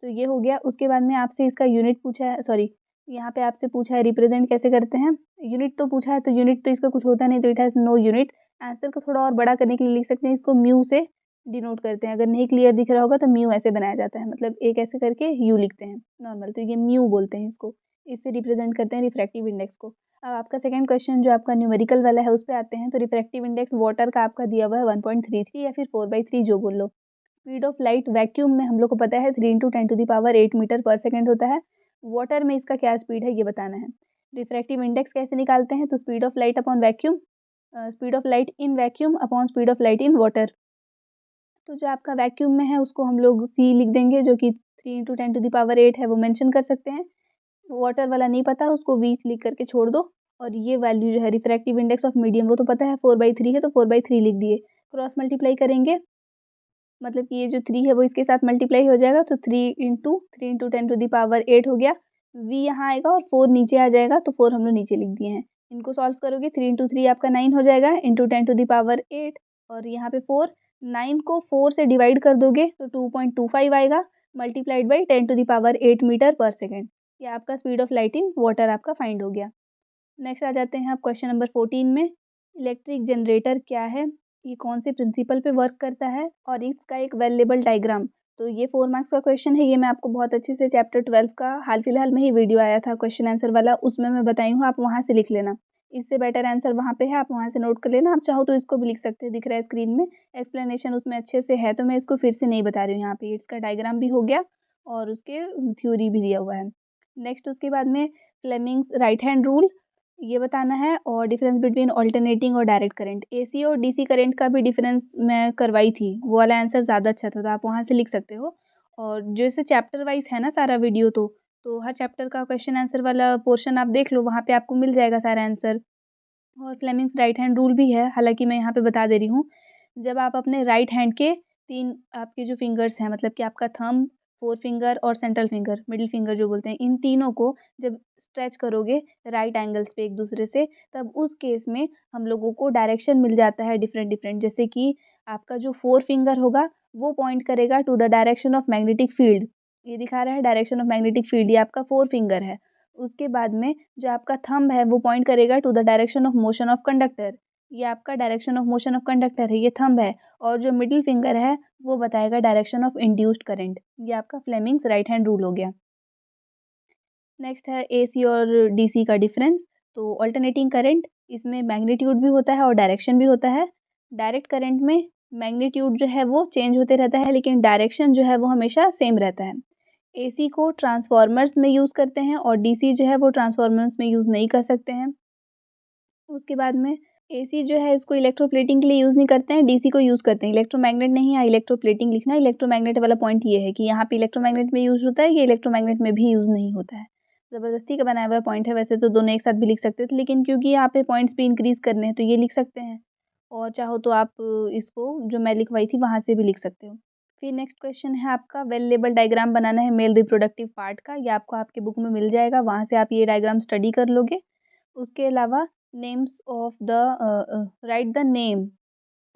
तो ये हो गया। उसके बाद में आपसे इसका यूनिट पूछा है, सॉरी यहाँ पे आपसे पूछा है रिप्रेजेंट कैसे करते हैं। यूनिट तो पूछा है, तो यूनिट तो इसका कुछ होता नहीं, तो it has no unit. Answer को थोड़ा और बड़ा करने के लिए लिख सकते हैं, इसको म्यू से डिनोट करते हैं। अगर नहीं क्लियर दिख रहा होगा तो म्यू ऐसे बनाया जाता है, मतलब एक ऐसे करके यू लिखते हैं नॉर्मल, तो ये म्यू बोलते हैं इसको। इससे रिप्रेजेंट करते हैं रिफ्रैक्टिव इंडेक्स को। अब आपका सेकंड क्वेश्चन जो आपका न्यूमेरिकल वाला है उस पे आते हैं। तो रिफ्रैक्टिव इंडेक्स वाटर का आपका दिया हुआ है 1.33 या फिर 4/3 जो बोल लो। स्पीड ऑफ लाइट वैक्यूम में हम लोग को पता है 3 × 10⁸ मीटर पर सेकेंड होता है। वाटर में इसका क्या स्पीड है ये बताना है। रिफ्रैक्टिव इंडेक्स कैसे निकालते हैं, तो speed of light upon vacuum, speed of light in vacuum upon speed of light in water. तो जो आपका वैक्यूम में है उसको हम लोग सी लिख देंगे, जो कि 3 × 10⁸ है वो मेंशन कर सकते हैं। वाटर वाला नहीं पता, उसको वी लिख करके छोड़ दो। और ये वैल्यू जो है रिफ्रैक्टिव इंडेक्स ऑफ मीडियम वो तो पता है 4/3 है, तो 4/3 लिख दिए। क्रॉस मल्टीप्लाई करेंगे, मतलब कि ये जो 3 है वो इसके साथ मल्टीप्लाई हो जाएगा, तो 3 × 10⁸ हो गया। v यहाँ आएगा और 4 नीचे आ जाएगा, तो 4 हम लोग नीचे लिख दिए हैं। इनको सॉल्व करोगे 3 × 3 आपका 9 हो जाएगा, इंटू 10⁸, और यहाँ पे 4, 9 को 4 से डिवाइड कर दोगे तो 2.25 आएगा, मल्टीप्लाइड बाई 10⁸ मीटर पर सेकेंड। ये आपका speed of light in water आपका फाइंड हो गया। नेक्स्ट आ जाते हैं आप क्वेश्चन नंबर 14 में। इलेक्ट्रिक जनरेटर क्या है, ये कौन से प्रिंसिपल पे वर्क करता है, और इसका एक वेल लेबल डायग्राम। तो ये 4 मार्क्स का क्वेश्चन है। ये मैं आपको बहुत अच्छे से चैप्टर 12 का हाल फिलहाल में ही वीडियो आया था क्वेश्चन आंसर वाला, उसमें मैं बताई हूँ, आप वहाँ से लिख लेना। इससे बेटर आंसर वहाँ पे है, आप वहाँ से नोट कर लेना। आप चाहो तो इसको भी लिख सकते हैं, दिख रहा है स्क्रीन में, एक्सप्लेनेशन उसमें अच्छे से है, तो मैं इसको फिर से नहीं बता रही हूँ। यहाँ पे इसका डायग्राम भी हो गया और उसके थ्योरी भी दिया हुआ है। नेक्स्ट उसके बाद में फ्लेमिंग्स राइट हैंड रूल ये बताना है, और डिफरेंस बिटवीन ऑल्टरनेटिंग और डायरेक्ट करंट। एसी और डीसी करंट का भी डिफरेंस मैं करवाई थी, वो वाला आंसर ज़्यादा अच्छा था, तो आप वहाँ से लिख सकते हो। और जैसे चैप्टर वाइज है ना सारा वीडियो, तो हर चैप्टर का क्वेश्चन आंसर वाला पोर्शन आप देख लो, वहाँ पे आपको मिल जाएगा सारा आंसर। और फ्लेमिंग्स राइट हैंड रूल भी है, हालांकि मैं यहाँ पे बता दे रही हूँ। जब आप अपने राइट हैंड के 3 आपके जो फिंगर्स हैं, मतलब कि आपका थंब, फोर फिंगर और सेंट्रल फिंगर, मिडिल फिंगर जो बोलते हैं, इन तीनों को जब स्ट्रेच करोगे राइट एंगल्स पे एक दूसरे से, तब उस केस में हम लोगों को डायरेक्शन मिल जाता है डिफरेंट डिफरेंट। जैसे कि आपका जो फोर फिंगर होगा वो पॉइंट करेगा to the direction of magnetic field, ये दिखा रहा है डायरेक्शन ऑफ मैग्नेटिक फील्ड, ये आपका फोर फिंगर है। उसके बाद में जो आपका थंब है वो पॉइंट करेगा to the direction of motion of conductor, ये आपका direction of motion of conductor है, ये थंब है। और जो मिडिल फिंगर है वो बताएगा डायरेक्शन ऑफ इंड्यूस्ड करंट। ये आपका फ्लेमिंग्स राइट हैंड रूल हो गया। नेक्स्ट है एसी और डीसी का डिफरेंस। तो अल्टरनेटिंग करंट, इसमें मैग्नीट्यूड भी होता है और डायरेक्शन भी होता है। डायरेक्ट करंट में मैग्नीट्यूड जो है वो चेंज होते रहता है, लेकिन डायरेक्शन जो है वो हमेशा सेम रहता है। एसी को ट्रांसफॉर्मर्स में यूज़ करते हैं और डीसी जो है वो ट्रांसफॉर्मर्स में यूज़ नहीं कर सकते हैं। उसके बाद में एसी जो है इसको इलेक्ट्रोप्लेटिंग के लिए यूज़ नहीं करते हैं, डीसी को यूज़ करते हैं। इलेक्ट्रोमैग्नेट नहीं है, इलेक्ट्रोप्लेटिंग लिखना। इलेक्ट्रोमैग्नेट वाला पॉइंट ये है कि यहाँ पे इलेक्ट्रोमैग्नेट में यूज़ होता है, ये इलेक्ट्रोमैग्नेट में भी यूज़ नहीं होता है। ज़बरदस्ती का बनाया हुआ पॉइंट है, वैसे तो दोनों एक साथ भी लिख सकते थे, लेकिन क्योंकि यहाँ पे पॉइंट्स भी इंक्रीज़ करने हैं तो ये लिख सकते हैं। और चाहो तो आप इसको जो मैं लिखवाई थी वहाँ से भी लिख सकते हो। फिर नेक्स्ट क्वेश्चन है आपका वेल लेबल डायग्राम बनाना है मेल रिप्रोडक्टिव पार्ट का। ये आपको आपके बुक में मिल जाएगा, वहाँ से आप ये डायग्राम स्टडी कर लोगे। उसके अलावा names of the right the name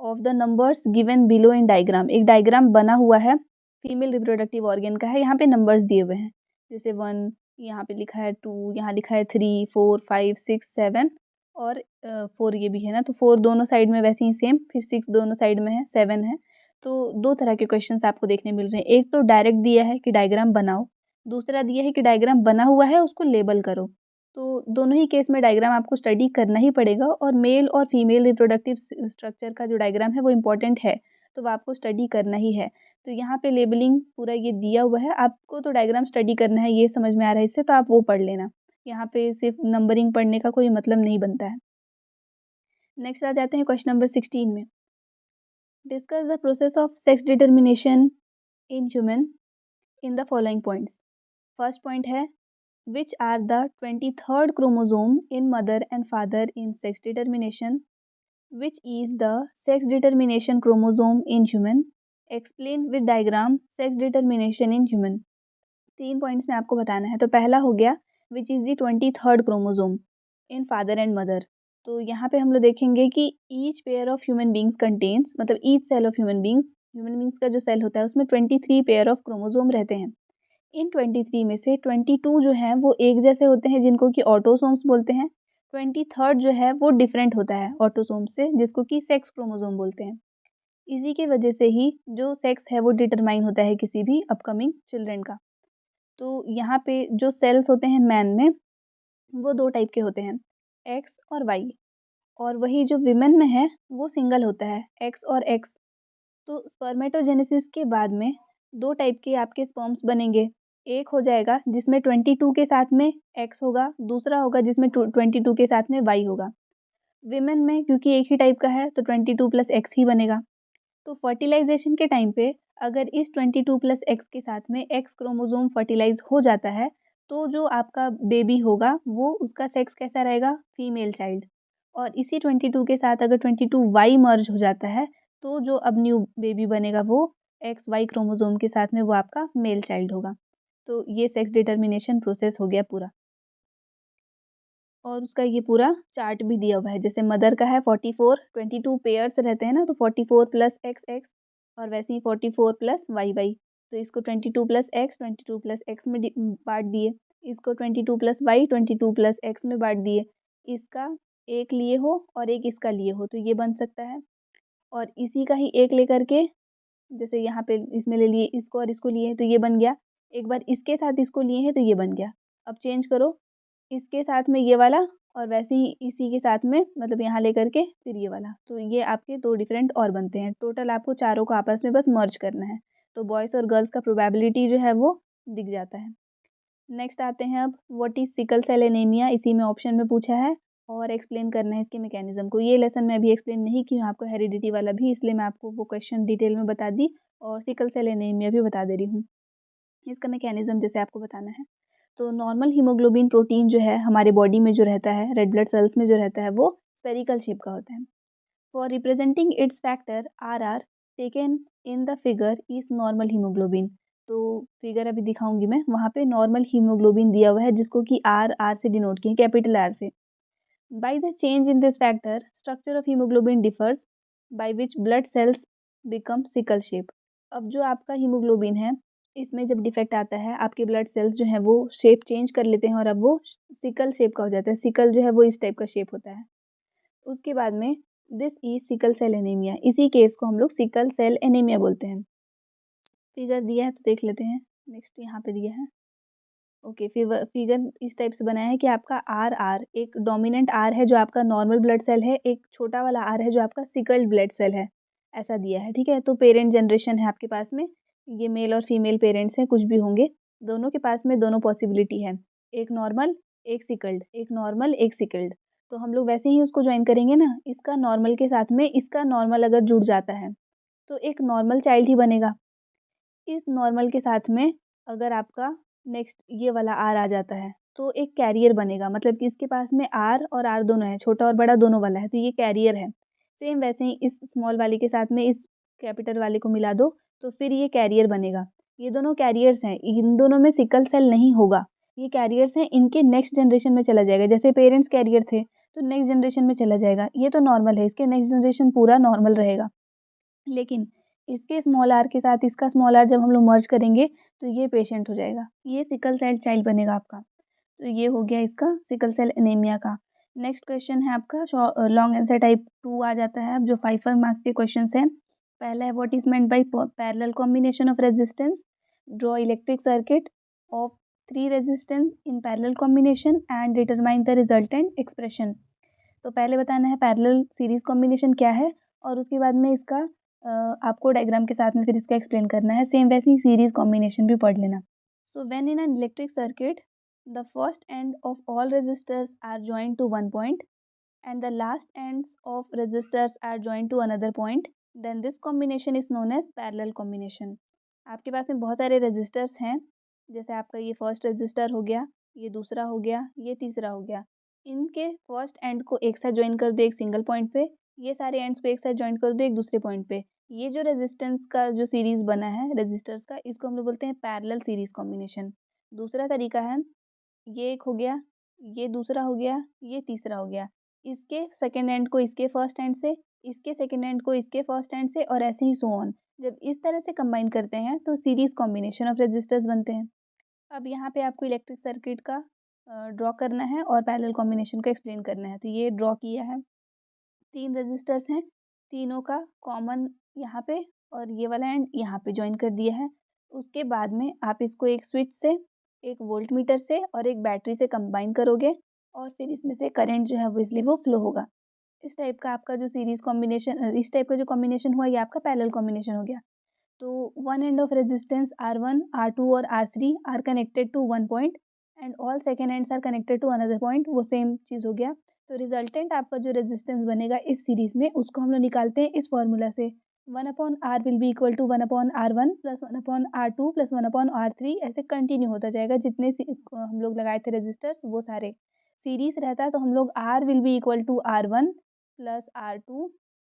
of the numbers given below in diagram. एक डायग्राम बना हुआ है फीमेल रिप्रोडक्टिव ऑर्गन का है, यहाँ पे नंबर्स दिए हुए हैं, जैसे 1 यहाँ पे लिखा है, 2 यहाँ लिखा है, 3 4 5 6 7 और 4 ये भी है ना, तो 4 दोनों साइड में वैसे ही सेम, फिर 6 दोनों साइड में है, 7 है। तो 2 तरह के क्वेश्चंस आपको देखने मिल रहे हैं। एक तो डायरेक्ट दिया है कि डायग्राम बनाओ, दूसरा दिया है कि डायग्राम बना हुआ है उसको लेबल करो। तो दोनों ही केस में डायग्राम आपको स्टडी करना ही पड़ेगा, और मेल और फीमेल रिप्रोडक्टिव स्ट्रक्चर का जो डायग्राम है वो इम्पोर्टेंट है, तो वो आपको स्टडी करना ही है। तो यहाँ पे लेबलिंग पूरा ये दिया हुआ है, आपको तो डायग्राम स्टडी करना है, ये समझ में आ रहा है इससे, तो आप वो पढ़ लेना। यहाँ पे सिर्फ नंबरिंग पढ़ने का कोई मतलब नहीं बनता है। नेक्स्ट आ जाते हैं क्वेश्चन नंबर 16 में। Discuss the process of sex determination in human in the following points. First point है which are the 23rd chromosome in mother and father in sex determination, which is the sex determination chromosome in human, explain with diagram sex determination in human। 3 points में आपको बताना है। तो पहला हो गया which is the 23rd chromosome in father and mother. तो यहाँ पे हम लोग देखेंगे कि each pair of human beings contains, मतलब each cell of human beings का जो सेल होता है उसमें 23 पेयर ऑफ क्रोमोजोम रहते हैं। इन 23 में से 22 जो हैं वो एक जैसे होते हैं, जिनको कि ऑटोसोम्स बोलते हैं। 23rd जो है वो डिफरेंट होता है ऑटोसोम से, जिसको कि सेक्स क्रोमोजोम बोलते हैं। इसी के वजह से ही जो सेक्स है वो डिटरमाइन होता है किसी भी अपकमिंग चिल्ड्रन का। तो यहाँ पे जो सेल्स होते हैं मैन में वो 2 टाइप के होते हैं, एक्स और वाई। और वही जो विमेन में है वो सिंगल होता है, एक्स और एक्स। तो स्पर्मेटोजेनेसिस के बाद में 2 टाइप के आपके स्पर्म्स बनेंगे। एक हो जाएगा जिसमें 22 के साथ में एक्स होगा, दूसरा होगा जिसमें 22 के साथ में वाई होगा। विमेन में क्योंकि एक ही टाइप का है तो 22 प्लस एक्स ही बनेगा। तो फर्टिलाइजेशन के टाइम पे अगर इस 22 प्लस एक्स के साथ में एक्स क्रोमोसोम फर्टिलाइज हो जाता है, तो जो आपका बेबी होगा वो उसका सेक्स कैसा रहेगा, फीमेल चाइल्ड। और इसी 22 के साथ अगर 22 वाई मर्ज हो जाता है, तो जो अब न्यू बेबी बनेगा वो एक्स वाई क्रोमोसोम के साथ में वो आपका मेल चाइल्ड होगा। तो ये सेक्स डिटर्मिनेशन प्रोसेस हो गया पूरा, और उसका ये पूरा चार्ट भी दिया हुआ है। जैसे मदर का है 44, 22 पेयर्स रहते हैं ना, तो 44 प्लस एक्स एक्स, और वैसे ही 44 प्लस वाई वाई। तो इसको 22 प्लस एक्स 22 प्लस एक्स में बांट दिए, इसको 22 प्लस वाई 22 प्लस एक्स में बांट दिए। इसका एक लिए हो और एक इसका लिए हो तो ये बन सकता है, और इसी का ही एक लेकर के जैसे यहाँ पे इसमें ले लिए इसको और इसको लिए तो ये बन गया। एक बार इसके साथ इसको लिए हैं तो ये बन गया। अब चेंज करो, इसके साथ में ये वाला, और वैसे ही इसी के साथ में मतलब यहाँ लेकर के फिर ये वाला, तो ये आपके 2 डिफरेंट और बनते हैं। टोटल आपको चारों को आपस में बस मर्ज करना है, तो बॉयज़ और गर्ल्स का प्रोबेबिलिटी जो है वो दिख जाता है। नेक्स्ट आते हैं अब what is sickle cell anaemia, इसी में ऑप्शन में पूछा है और एक्सप्लेन करना है इसके मैकेनिज्म को। ये लेसन मैं अभी एक्सप्लेन नहीं की हूँ आपको, हेरिडिटी वाला भी, इसलिए मैं आपको वो क्वेश्चन डिटेल में बता दी और सिकल सेल एनीमिया भी बता दे रही हूँ। इसका मैकेनिज्म जैसे आपको बताना है, तो नॉर्मल हीमोग्लोबिन प्रोटीन जो है हमारे बॉडी में जो रहता है, रेड ब्लड सेल्स में जो रहता है, वो स्पेरिकल शेप का होता है। For representing its factor are are taken in the figure is normal haemoglobin. तो फिगर अभी दिखाऊंगी मैं, वहाँ पे नॉर्मल हीमोग्लोबिन दिया हुआ है जिसको कि आर आर से डिनोट किया, कैपिटल आर से। By the change in this factor structure of haemoglobin differs by which blood cells become sickle shape. अब जो आपका हीमोग्लोबिन है इसमें जब डिफेक्ट आता है, आपके ब्लड सेल्स जो हैं वो शेप चेंज कर लेते हैं और अब वो सिकल शेप का हो जाता है। सिकल जो है वो इस टाइप का शेप होता है। उसके बाद में this is sickle cell anaemia, इसी केस को हम लोग सिकल सेल एनीमिया बोलते हैं। फिगर दिया है तो देख लेते हैं। नेक्स्ट यहाँ पे दिया है, ओके। फिगर इस टाइप से बनाया है कि आपका आर आर एक डोमिनेंट आर है जो आपका नॉर्मल ब्लड सेल है, एक छोटा वाला आर है जो आपका सिकल्ड ब्लड सेल है, ऐसा दिया है, ठीक है। तो पेरेंट जनरेशन है आपके पास में, ये मेल और फीमेल पेरेंट्स हैं, कुछ भी होंगे, दोनों के पास में दोनों पॉसिबिलिटी है, एक नॉर्मल एक सिकल्ड, एक नॉर्मल एक सिकल्ड। तो हम लोग वैसे ही उसको ज्वाइन करेंगे ना, इसका नॉर्मल के साथ में इसका नॉर्मल अगर जुड़ जाता है तो एक नॉर्मल चाइल्ड ही बनेगा। इस नॉर्मल के साथ में अगर आपका नेक्स्ट ये वाला आर आ जाता है तो एक कैरियर बनेगा, मतलब कि इसके पास में आर और आर दोनों है, छोटा और बड़ा दोनों वाला है, तो ये कैरियर है। सेम वैसे ही इस स्मॉल वाले के साथ में इस कैपिटल वाले को मिला दो तो फिर ये कैरियर बनेगा। ये दोनों कैरियर्स हैं, इन दोनों में सिकल सेल नहीं होगा, ये कैरियर्स हैं, इनके नेक्स्ट जनरेशन में चला जाएगा। जैसे पेरेंट्स कैरियर थे तो नेक्स्ट जनरेशन में चला जाएगा, ये तो नॉर्मल है, इसके नेक्स्ट जनरेशन पूरा नॉर्मल रहेगा। लेकिन इसके स्मॉल आर के साथ इसका स्मॉल आर जब हम लोग मर्ज करेंगे तो ये पेशेंट हो जाएगा, ये सिकल सेल चाइल्ड बनेगा आपका। तो ये हो गया इसका सिकल सेल एनीमिया का। नेक्स्ट क्वेश्चन है आपका लॉन्ग आंसर टाइप 2 आ जाता है, अब जो 5 मार्क्स के क्वेश्चन हैं। पहला है what is meant by parallel combination of resistance, draw electric circuit of 3 resistance in parallel combination and determine the resultant expression. तो पहले बताना है पैरेलल सीरीज कॉम्बिनेशन क्या है, और उसके बाद में इसका आपको डायग्राम के साथ में फिर इसको एक्सप्लेन करना है। सेम वैसे ही सीरीज कॉम्बिनेशन भी पढ़ लेना। So when in an electric circuit the first end of all resistors are joined to one point and the last ends of resistors are joined to another point, then this combination is known as parallel combination। आपके पास में बहुत सारे resistors हैं, जैसे आपका ये first resistor हो गया, ये दूसरा हो गया, ये तीसरा हो गया। इनके फर्स्ट एंड को एक साथ ज्वाइन कर दो एक सिंगल पॉइंट पे, ये सारे एंड्स को एक साथ ज्वाइन कर दो एक दूसरे पॉइंट पे। ये जो रेजिस्टेंस का जो सीरीज बना है रेजिस्टर्स का, इसको हम लोग बोलते हैं पैरेलल सीरीज कॉम्बिनेशन। दूसरा तरीका है, ये एक हो गया, ये दूसरा हो गया, ये तीसरा हो गया। इसके सेकेंड एंड को इसके फर्स्ट एंड से, इसके सेकेंड एंड को इसके फर्स्ट एंड से, और ऐसे ही सो ऑन। जब इस तरह से कंबाइन करते हैं तो सीरीज कॉम्बिनेशन ऑफ रेजिस्टर्स बनते हैं। अब यहाँ पे आपको इलेक्ट्रिक सर्किट का ड्रॉ करना है और पैरेलल कॉम्बिनेशन को एक्सप्लेन करना है। तो ये ड्रॉ किया है, 3 रेजिस्टर्स हैं, तीनों का कॉमन यहाँ पे और ये वाला एंड यहाँ पे ज्वाइन कर दिया है। उसके बाद में आप इसको एक स्विच से, एक वोल्ट मीटर से और एक बैटरी से कंबाइन करोगे, और फिर इसमें से करंट जो है वो इसलिए वो फ्लो होगा। इस टाइप का आपका जो सीरीज कॉम्बिनेशन, इस टाइप का जो कॉम्बिनेशन हुआ, ये आपका पैरेलल कॉम्बिनेशन हो गया। तो one end of resistance R1, R2 और R3 are connected to one point and all second ends are connected to another point, वो सेम चीज़ हो गया। तो रिजल्टेंट आपका जो रेजिस्टेंस बनेगा इस सीरीज़ में, उसको हम लोग निकालते हैं इस फॉर्मूला से। 1/R will be equal to 1/R1 plus 1/R2 plus 1/R3, ऐसे कंटिन्यू होता जाएगा। जितने हम लोग लगाए थे रेजिस्टर्स वो सारे सीरीज रहता है, तो हम लोग R will be equal to R1 plus R2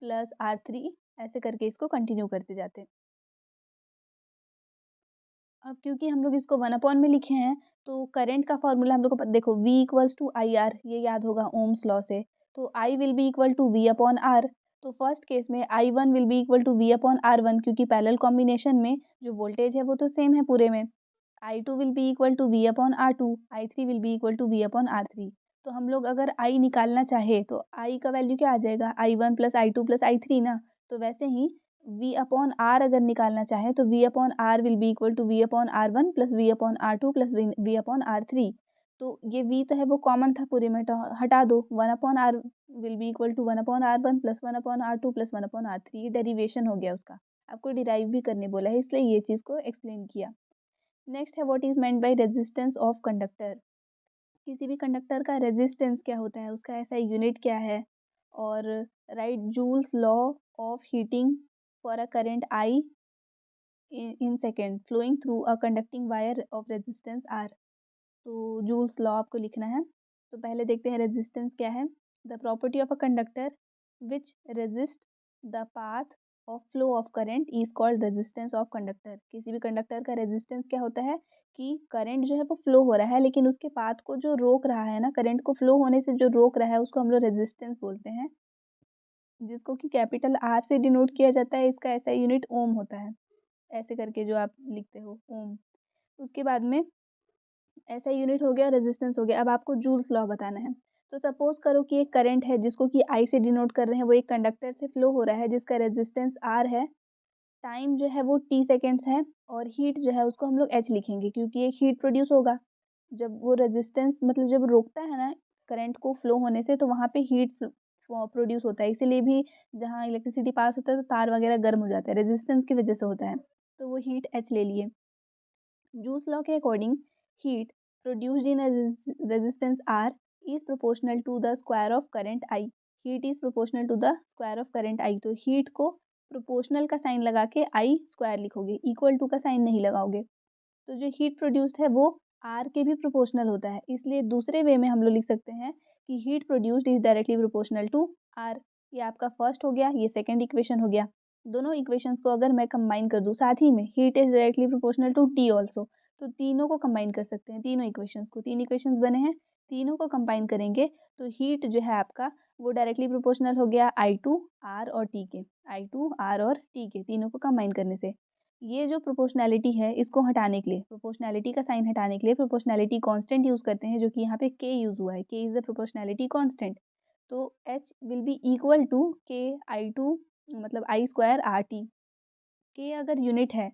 plus R3 ऐसे करके इसको कंटिन्यू करते जाते हैं। अब क्योंकि हम लोग इसको 1/, में लिखे हैं, तो करंट का फॉर्मूला हम लोग को देखो V equals to I R, ये याद होगा ओम्स लॉ से। तो I will be equal to V upon R. तो फर्स्ट केस में I1 will be equal to V upon R1, क्योंकि पैरेलल कॉम्बिनेशन में जो वोल्टेज है वो तो सेम है पूरे में। I2 will be equal to V upon R2, I3 will be equal to V upon R3। तो हम लोग अगर I निकालना चाहे तो I का वैल्यू क्या आ जाएगा, I1 plus I2 plus I3 ना। तो वैसे ही V अपॉन आर अगर निकालना चाहे तो V upon R will be equal to V upon R1 plus V upon R2 plus V upon R3। तो ये V तो है वो कॉमन था पूरे में, तो हटा दो। 1/R will be equal to 1/R1 plus 1/R2 plus 1/R3, ये डेरिवेशन हो गया उसका। आपको डिराइव भी करने बोला है, इसलिए ये चीज़ को एक्सप्लेन किया। नेक्स्ट है what is meant by resistance of conductor. किसी भी कंडक्टर का रेजिस्टेंस क्या होता है, उसका ऐसा यूनिट क्या है। और right joules law of heating for a current I in second flowing through a conducting wire of resistance R। तो जूल्स लॉ आपको लिखना है। तो पहले देखते हैं रेजिस्टेंस क्या है। The property of a conductor which resist the path of flow of current is called resistance of conductor. किसी भी कंडक्टर का रेजिस्टेंस क्या होता है कि करंट जो है वो फ्लो हो रहा है, लेकिन उसके पाथ को जो रोक रहा है ना, करंट को फ्लो होने से जो रोक रहा है, उसको हम लोग रेजिस्टेंस बोलते हैं, जिसको कि कैपिटल R से डिनोट किया जाता है। इसका ऐसा यूनिट ओम होता है, ऐसे करके जो आप लिखते हो ओम। उसके बाद में ऐसा यूनिट हो गया, रेजिस्टेंस हो गया। अब आपको जूल्स लॉ बताना है। तो सपोज करो कि एक करंट है जिसको कि I से डिनोट कर रहे हैं, वो एक कंडक्टर से फ्लो हो रहा है जिसका रेजिस्टेंस R है। टाइम जो है वो T सेकेंड्स है, और हीट जो है उसको हम लोग H लिखेंगे, क्योंकि एक हीट प्रोड्यूस होगा जब वो रेजिस्टेंस मतलब जब रोकता है ना करंट को फ्लो होने से, तो वहाँ पे हीट प्रोड्यूस होता है। इसीलिए भी जहाँ इलेक्ट्रिसिटी पास होता है तो तार वगैरह गर्म हो जाता है, रेजिस्टेंस की वजह से होता है। तो वो हीट H ले लिए। जूल्स लॉ के according heat produced in resistance R is proportional to the square of current I। Heat is proportional to the square of current I। तो हीट को प्रोपोर्शनल का साइन लगा के I स्क्वायर लिखोगे, equal to का sign नहीं लगाओगे। तो जो हीट प्रोड्यूस्ड है वो R के भी प्रोपोर्शनल होता है, इसलिए दूसरे वे में हम लोग लिख सकते हैं कि heat produced is directly proportional to R। ये आपका फर्स्ट हो गया, ये सेकंड इक्वेशन हो गया। दोनों इक्वेशंस को अगर मैं कंबाइन कर दूं साथ ही में, heat is directly proportional to T also, तो तीनों को कंबाइन कर सकते हैं। तीनों इक्वेशंस को, 3 इक्वेशंस बने हैं, तीनों को कंबाइन करेंगे तो हीट जो है आपका वो डायरेक्टली प्रोपोर्शनल हो गया I2 R और T के, I2 R और T के तीनों को कंबाइन करने से। ये जो प्रोपोर्शनैलिटी है इसको हटाने के लिए, प्रोपोर्शनैलिटी का साइन हटाने के लिए प्रोपोर्शनैलिटी कांस्टेंट यूज़ करते हैं, जो कि यहाँ पे के यूज़ हुआ है। K is the proportionality constant. तो H will be equal to K I to, मतलब आई स्क्वायर आर टी। के अगर यूनिट है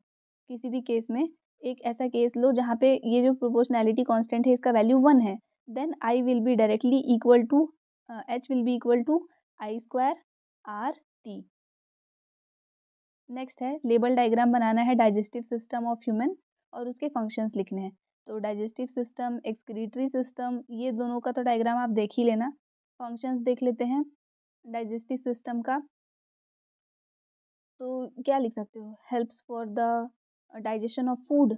किसी भी केस में, एक ऐसा केस लो जहाँ पे ये जो प्रोपोर्शनैलिटी कांस्टेंट है इसका वैल्यू 1 है, then I will be directly equal to, H will be equal to I square R T. Next है लेबल डायग्राम बनाना है डाइजेस्टिव सिस्टम ऑफ ह्यूमन और उसके फंक्शंस लिखने हैं। तो डाइजेस्टिव सिस्टम, एक्सक्रीटरी सिस्टम, ये दोनों का तो डायग्राम आप देख ही लेना। फंक्शंस देख लेते हैं डाइजेस्टिव सिस्टम का। तो क्या लिख सकते हो, helps for the digestion of food.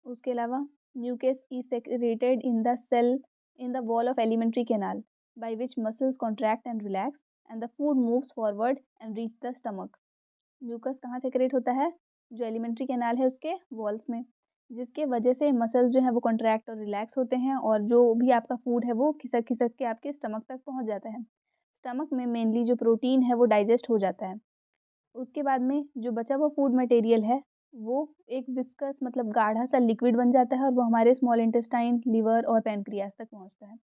उसके अलावा mucus is secreted in the cell in the wall of alimentary canal by which muscles contract and relax and the food moves forward and reach the stomach. Mucus कहाँ से create होता है, जो alimentary canal है उसके walls में, जिसके वजह से मसल्स जो है वो कॉन्ट्रैक्ट और रिलैक्स होते हैं और जो भी आपका फूड है वो खिसक खिसक के आपके स्टमक तक पहुंच जाता है। स्टमक में मेनली जो प्रोटीन है वो डाइजेस्ट हो जाता है। उसके बाद में जो बचा हुआ फूड मटेरियल है वो एक विस्कस, मतलब गाढ़ा सा लिक्विड बन जाता है और वो हमारे स्मॉल इंटेस्टाइन, लिवर और पैनक्रियाज तक पहुंचता है।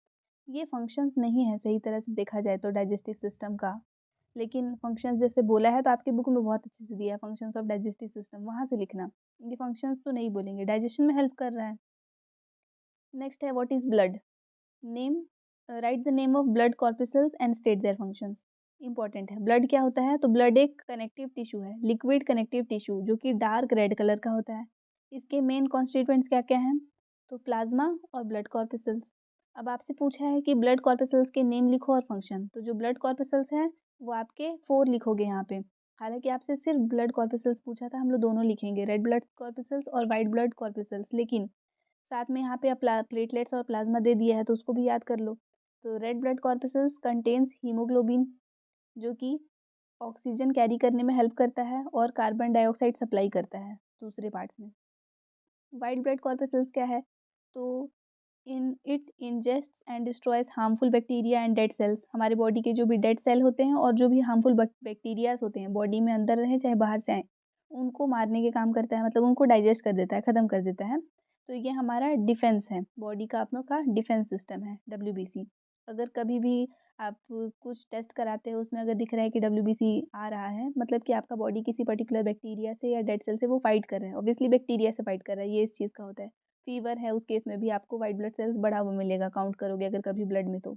ये फंक्शंस नहीं है सही तरह से देखा जाए तो डाइजेस्टिव सिस्टम का, लेकिन फंक्शंस जैसे बोला है तो आपकी बुक में बहुत अच्छे से दिया है, फंक्शंस ऑफ डाइजेस्टिव सिस्टम, वहाँ से लिखना। ये फंक्शंस तो नहीं बोलेंगे, डाइजेशन में हेल्प कर रहा है। नेक्स्ट है what is blood. Name, right the name of blood corpuscles and state their functions. Important है। ब्लड क्या होता है, तो ब्लड एक कनेक्टिव टिश्यू है, लिक्विड कनेक्टिव टिश्यू, जो कि डार्क रेड कलर का होता है। इसके मेन कॉन्स्टिट्यूएंट्स क्या क्या हैं, तो प्लाज्मा और ब्लड कॉर्पसेल्स। अब आपसे पूछा है कि ब्लड कॉर्पसेल्स के नेम लिखो और फंक्शन, तो जो ब्लड कॉर्पसेल्स हैं वो आपके 4 लिखोगे यहाँ पे। हालांकि आपसे सिर्फ ब्लड कॉर्पसेल्स पूछा था, हम लोग दोनों लिखेंगे, रेड ब्लड कॉर्पसेल्स और वाइट ब्लड कॉर्पसेल्स, लेकिन साथ में यहाँ पे प्लेटलेट्स और प्लाज्मा दे दिया है तो उसको भी याद कर लो। तो red blood corpuscles contains haemoglobin, जो कि ऑक्सीजन कैरी करने में हेल्प करता है और कार्बन डाइऑक्साइड सप्लाई करता है दूसरे पार्ट्स में। वाइट ब्लड कॉर्पसेल्स क्या है, तो in it ingests and destroys harmful bacteria and dead cells. हमारे बॉडी के जो भी डेड सेल होते हैं और जो भी हार्मफुल बैक्टीरियाज होते हैं बॉडी में, अंदर रहें चाहे बाहर से आए, उनको मारने के काम करता है, मतलब उनको डाइजेस्ट कर देता है, ख़त्म कर देता है। तो ये हमारा डिफेंस है, बॉडी का अपनों का डिफेंस सिस्टम है WBC। अगर कभी भी आप कुछ टेस्ट कराते हो उसमें अगर दिख रहा है कि WBC आ रहा है, मतलब कि आपका बॉडी किसी पर्टिकुलर बैक्टीरिया से या डेड सेल से वो फाइट कर रहा है, ऑब्वियसली बैक्टीरिया से फाइट कर रहा है, ये इस चीज़ का होता है। फीवर है उस केस में भी आपको वाइट ब्लड सेल्स बढ़ा हुआ मिलेगा, काउंट करोगे अगर कभी ब्लड में तो।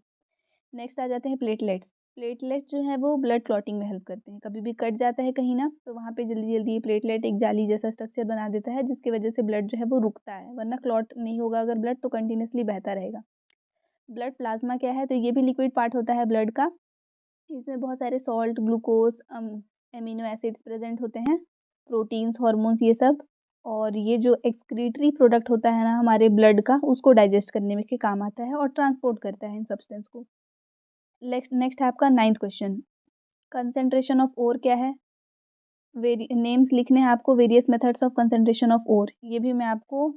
नेक्स्ट आ जाते हैं प्लेटलेट्स। प्लेटलेट्स जो है वो ब्लड क्लॉटिंग में हेल्प करते हैं, कभी भी कट जाता है कहीं ना तो वहाँ पे जल्दी जल्दी ये प्लेटलेट एक जाली जैसा स्ट्रक्चर बना देता है, जिसकी वजह से ब्लड जो है वो रुकता है, वरना क्लॉट नहीं होगा अगर ब्लड तो कंटिन्यूसली बहता रहेगा। ब्लड प्लाज्मा क्या है, तो ये भी लिक्विड पार्ट होता है ब्लड का। इसमें बहुत सारे salt, glucose, amino acids present होते हैं, प्रोटीन्स, हार्मोन्स, ये सब। और ये जो एक्सक्रीटरी प्रोडक्ट होता है ना हमारे ब्लड का, उसको डाइजेस्ट करने में के काम आता है और ट्रांसपोर्ट करता है इन सब्सटेंस को। नेक्स्ट है आपका 9th क्वेश्चन, कंसेंट्रेशन ऑफ ओर क्या है। नेम्स लिखने हैं आपको, various methods of concentration of ore. ये भी मैं आपको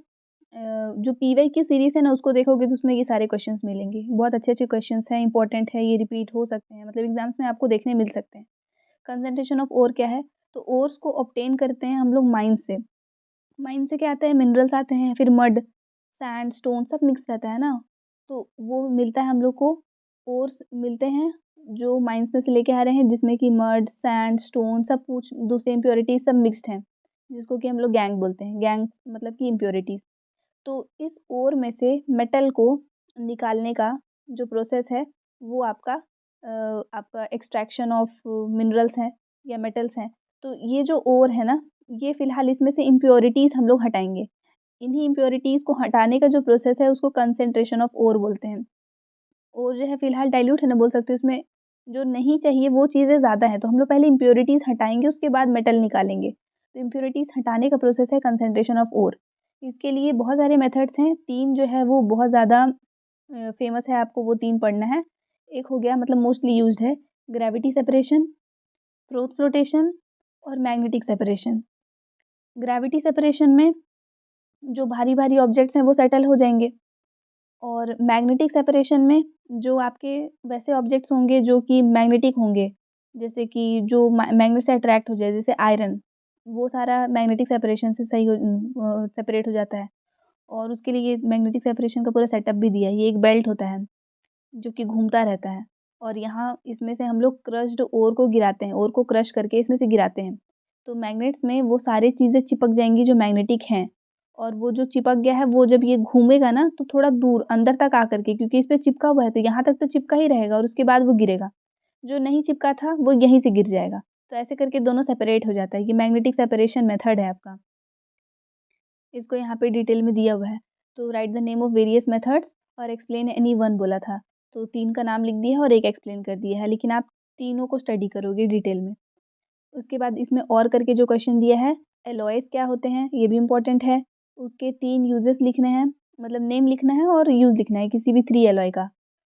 जो PYQ सीरीज़ है ना उसको देखोगे तो उसमें ये सारे क्वेश्चंस मिलेंगे, बहुत अच्छे अच्छे क्वेश्चंस हैं, इंपॉर्टेंट है, ये रिपीट हो सकते हैं, मतलब एग्जाम्स में आपको देखने मिल सकते हैं। कंसेंट्रेशन ऑफ ओर क्या है, तो ओर्स को ऑब्टेन करते हैं हम लोग माइन से। माइन से क्या आता है, मिनरल्स आते हैं, फिर मड, सैंड, स्टोन सब मिक्स रहता है ना, तो वो मिलता है हम लोग को, ओर्स मिलते हैं जो माइंस में से लेके आ रहे हैं, जिसमें कि मड, सैंड, स्टोन सब कुछ दूसरे इम्प्योरिटीज सब मिक्सड हैं, जिसको कि हम लोग गैंग बोलते हैं, गैंग मतलब कि इम्प्योरिटीज़। तो इस ओर में से मेटल को निकालने का जो प्रोसेस है वो आपका एक्सट्रैक्शन ऑफ मिनरल्स हैं या मेटल्स हैं। तो ये जो ओर है ना, ये फ़िलहाल इसमें से इम्प्योरिटीज़ हम लोग हटाएंगे। इन्हीं इम्प्योरिटीज़ को हटाने का जो प्रोसेस है उसको कंसेंट्रेशन ऑफ ओर बोलते हैं। ओर जो है फ़िलहाल डाइल्यूट है ना, बोल सकते हो, इसमें जो नहीं चाहिए वो चीज़ें ज़्यादा हैं, तो हम लोग पहले इम्प्योरिटीज़ हटाएंगे उसके बाद मेटल निकालेंगे। तो इम्प्योरिटीज़ हटाने का प्रोसेस है कंसेंट्रेशन ऑफ ओर। इसके लिए बहुत सारे मेथड्स हैं, 3 जो है वो बहुत ज़्यादा फेमस है, आपको वो 3 पढ़ना है। एक हो गया, मतलब मोस्टली यूज्ड है, ग्रेविटी सेपरेशन, फ्रोथ फ्लोटेशन और मैग्नेटिक सेपरेशन। ग्रेविटी सेपरेशन में जो भारी-भारी ऑब्जेक्ट्स हैं वो सेटल हो जाएँगे, और मैग्नेटिक सेपरेशन में जो आपके वैसे ऑब्जेक्ट्स होंगे जो कि मैग्नेटिक होंगे, जैसे कि जो मैग्नेट से अट्रैक्ट हो जाए, जैसे आयरन, वो सारा मैग्नेटिक सेपरेशन से सेपरेट हो जाता है। और उसके लिए ये मैग्नेटिक सेपरेशन का पूरा सेटअप भी दिया है। ये एक बेल्ट होता है जो कि घूमता रहता है और यहाँ इसमें से हम लोग क्रश्ड ओर को गिराते हैं, ओर को क्रश करके इसमें से गिराते हैं। तो मैग्नेट्स में वो सारी चीज़ें चिपक जाएंगी जो मैग्नेटिक हैं, और वो जो चिपक गया है वो जब ये घूमेगा ना तो थोड़ा दूर अंदर तक आकर के, क्योंकि इस पे चिपका हुआ है तो यहाँ तक तो चिपका ही रहेगा और उसके बाद वो गिरेगा। जो नहीं चिपका था वो यहीं से गिर जाएगा। तो ऐसे करके दोनों सेपरेट हो जाता है। ये मैग्नेटिक सेपरेशन मेथड है आपका। इसको यहाँ पे डिटेल में दिया हुआ है। तो right the name of various methods और एक्सप्लेन एनी वन बोला था। तो 3 का नाम लिख दिया है और 1 एक्सप्लेन कर दिया है, लेकिन आप तीनों को स्टडी करोगे डिटेल में। उसके बाद इसमें और करके जो क्वेश्चन दिया है, एलॉयज़ क्या होते हैं, ये भी इम्पोर्टेंट है। उसके 3 यूजेस लिखने हैं, मतलब नेम लिखना है और यूज़ लिखना है किसी भी 3 एलॉय का।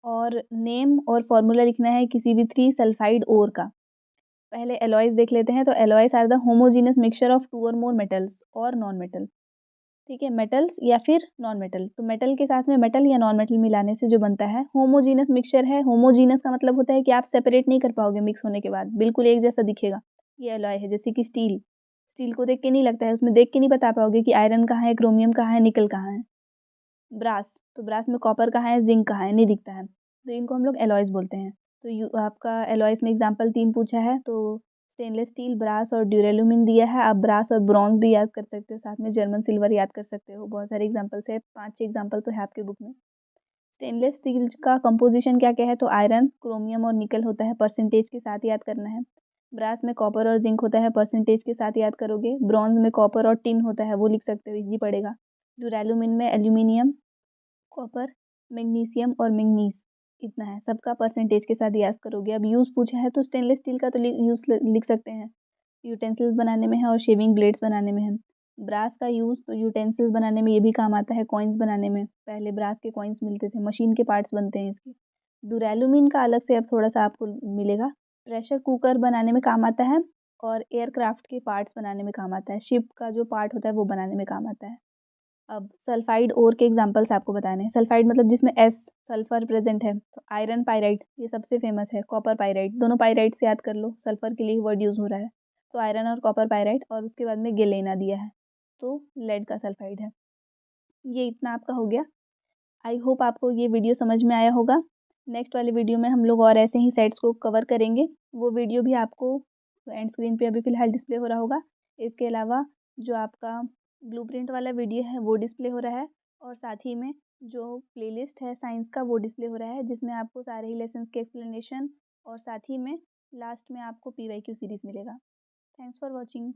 और नेम और फॉर्मूला लिखना है किसी भी 3 सल्फाइड ओर का। पहले एलॉयज़ देख लेते हैं। तो alloys are the homogeneous mixture of 2 or more metals or non metal. ठीक है, मेटल्स या फिर नॉन मेटल। तो मेटल के साथ में मेटल या नॉन मेटल मिलाने से जो बनता है होमोजीनस मिक्सचर है। होमोजीनस का मतलब होता है कि आप सेपरेट नहीं कर पाओगे मिक्स होने के बाद, बिल्कुल एक जैसा दिखेगा। ये एलॉय है। जैसे कि स्टील, स्टील को देख के नहीं लगता है, उसमें देख के नहीं बता पाओगे कि आयरन कहाँ है, क्रोमियम कहाँ है, निकल कहाँ है। ब्रास, तो ब्रास में कॉपर कहाँ है, जिंक कहाँ है, नहीं दिखता है। तो इनको हम लोग एलॉयज़ बोलते हैं। तो आपका एलॉयज़ में एग्जाम्पल 3 पूछा है। तो स्टेनलेस स्टील, ब्रास और ड्यूरेलुमिन दिया है। आप ब्रास और ब्रॉन्ज भी याद कर सकते हो, साथ में जर्मन सिल्वर याद कर सकते हो। बहुत सारे एग्जाम्पल्स है, 5-6 एग्जाम्पल तो है आपके बुक में। स्टेनलेस स्टील का कंपोजिशन क्या क्या है, तो आयरन, क्रोमियम और निकल होता है, परसेंटेज के साथ याद करना है। ब्रास में कॉपर और जिंक होता है, परसेंटेज के साथ याद करोगे। ब्रॉन्ज में कॉपर और टिन होता है, वो लिख सकते हो, इजी पड़ेगा। ड्यूरेलुमिन में एल्यूमिनियम, कॉपर, मैग्नीशियम और मैंगनीज, इतना है। सबका परसेंटेज के साथ याद करोगे। अब यूज़ पूछा है तो स्टेनलेस स्टील का तो यूज़ लिख सकते हैं, यूटेंसिल्स बनाने में है और शेविंग ब्लेड्स बनाने में है। ब्रास का यूज़ तो यूटेंसिल्स बनाने में ये भी काम आता है, कॉइन्स बनाने में। पहले ब्रास के कॉइन्स मिलते थे, मशीन के पार्ट्स बनते हैं इसके। डुरैलुमिन का अलग से अब थोड़ा सा आपको मिलेगा। प्रेशर कुकर बनाने में काम आता है और एयरक्राफ्ट के पार्ट्स बनाने में काम आता है। शिप का जो पार्ट होता है वो बनाने में काम आता है। अब सल्फाइड ओर के एग्जांपल्स आपको बताने हैं। सल्फाइड मतलब जिसमें एस सल्फर प्रेजेंट है। तो आयरन पाइराइट ये सबसे फेमस है, कॉपर पाइराइट, दोनों पाइराइट से याद कर लो, सल्फर के लिए वर्ड यूज़ हो रहा है। तो आयरन और कॉपर पाइराइट, और उसके बाद में गेलेना दिया है, तो लेड का सल्फाइड है। ये इतना आपका हो गया। आई होप आपको ये वीडियो समझ में आया होगा। नेक्स्ट वाले वीडियो में हम लोग और ऐसे ही सेट्स को कवर करेंगे। वो वीडियो भी आपको एंड स्क्रीन पे अभी फ़िलहाल डिस्प्ले हो रहा होगा। इसके अलावा जो आपका ब्लूप्रिंट वाला वीडियो है वो डिस्प्ले हो रहा है, और साथ ही में जो प्लेलिस्ट है साइंस का वो डिस्प्ले हो रहा है, जिसमें आपको सारे ही लेसन्स के एक्सप्लेनेशन और साथ ही में लास्ट में आपको पीवाईक्यू सीरीज़ मिलेगा। Thanks for watching.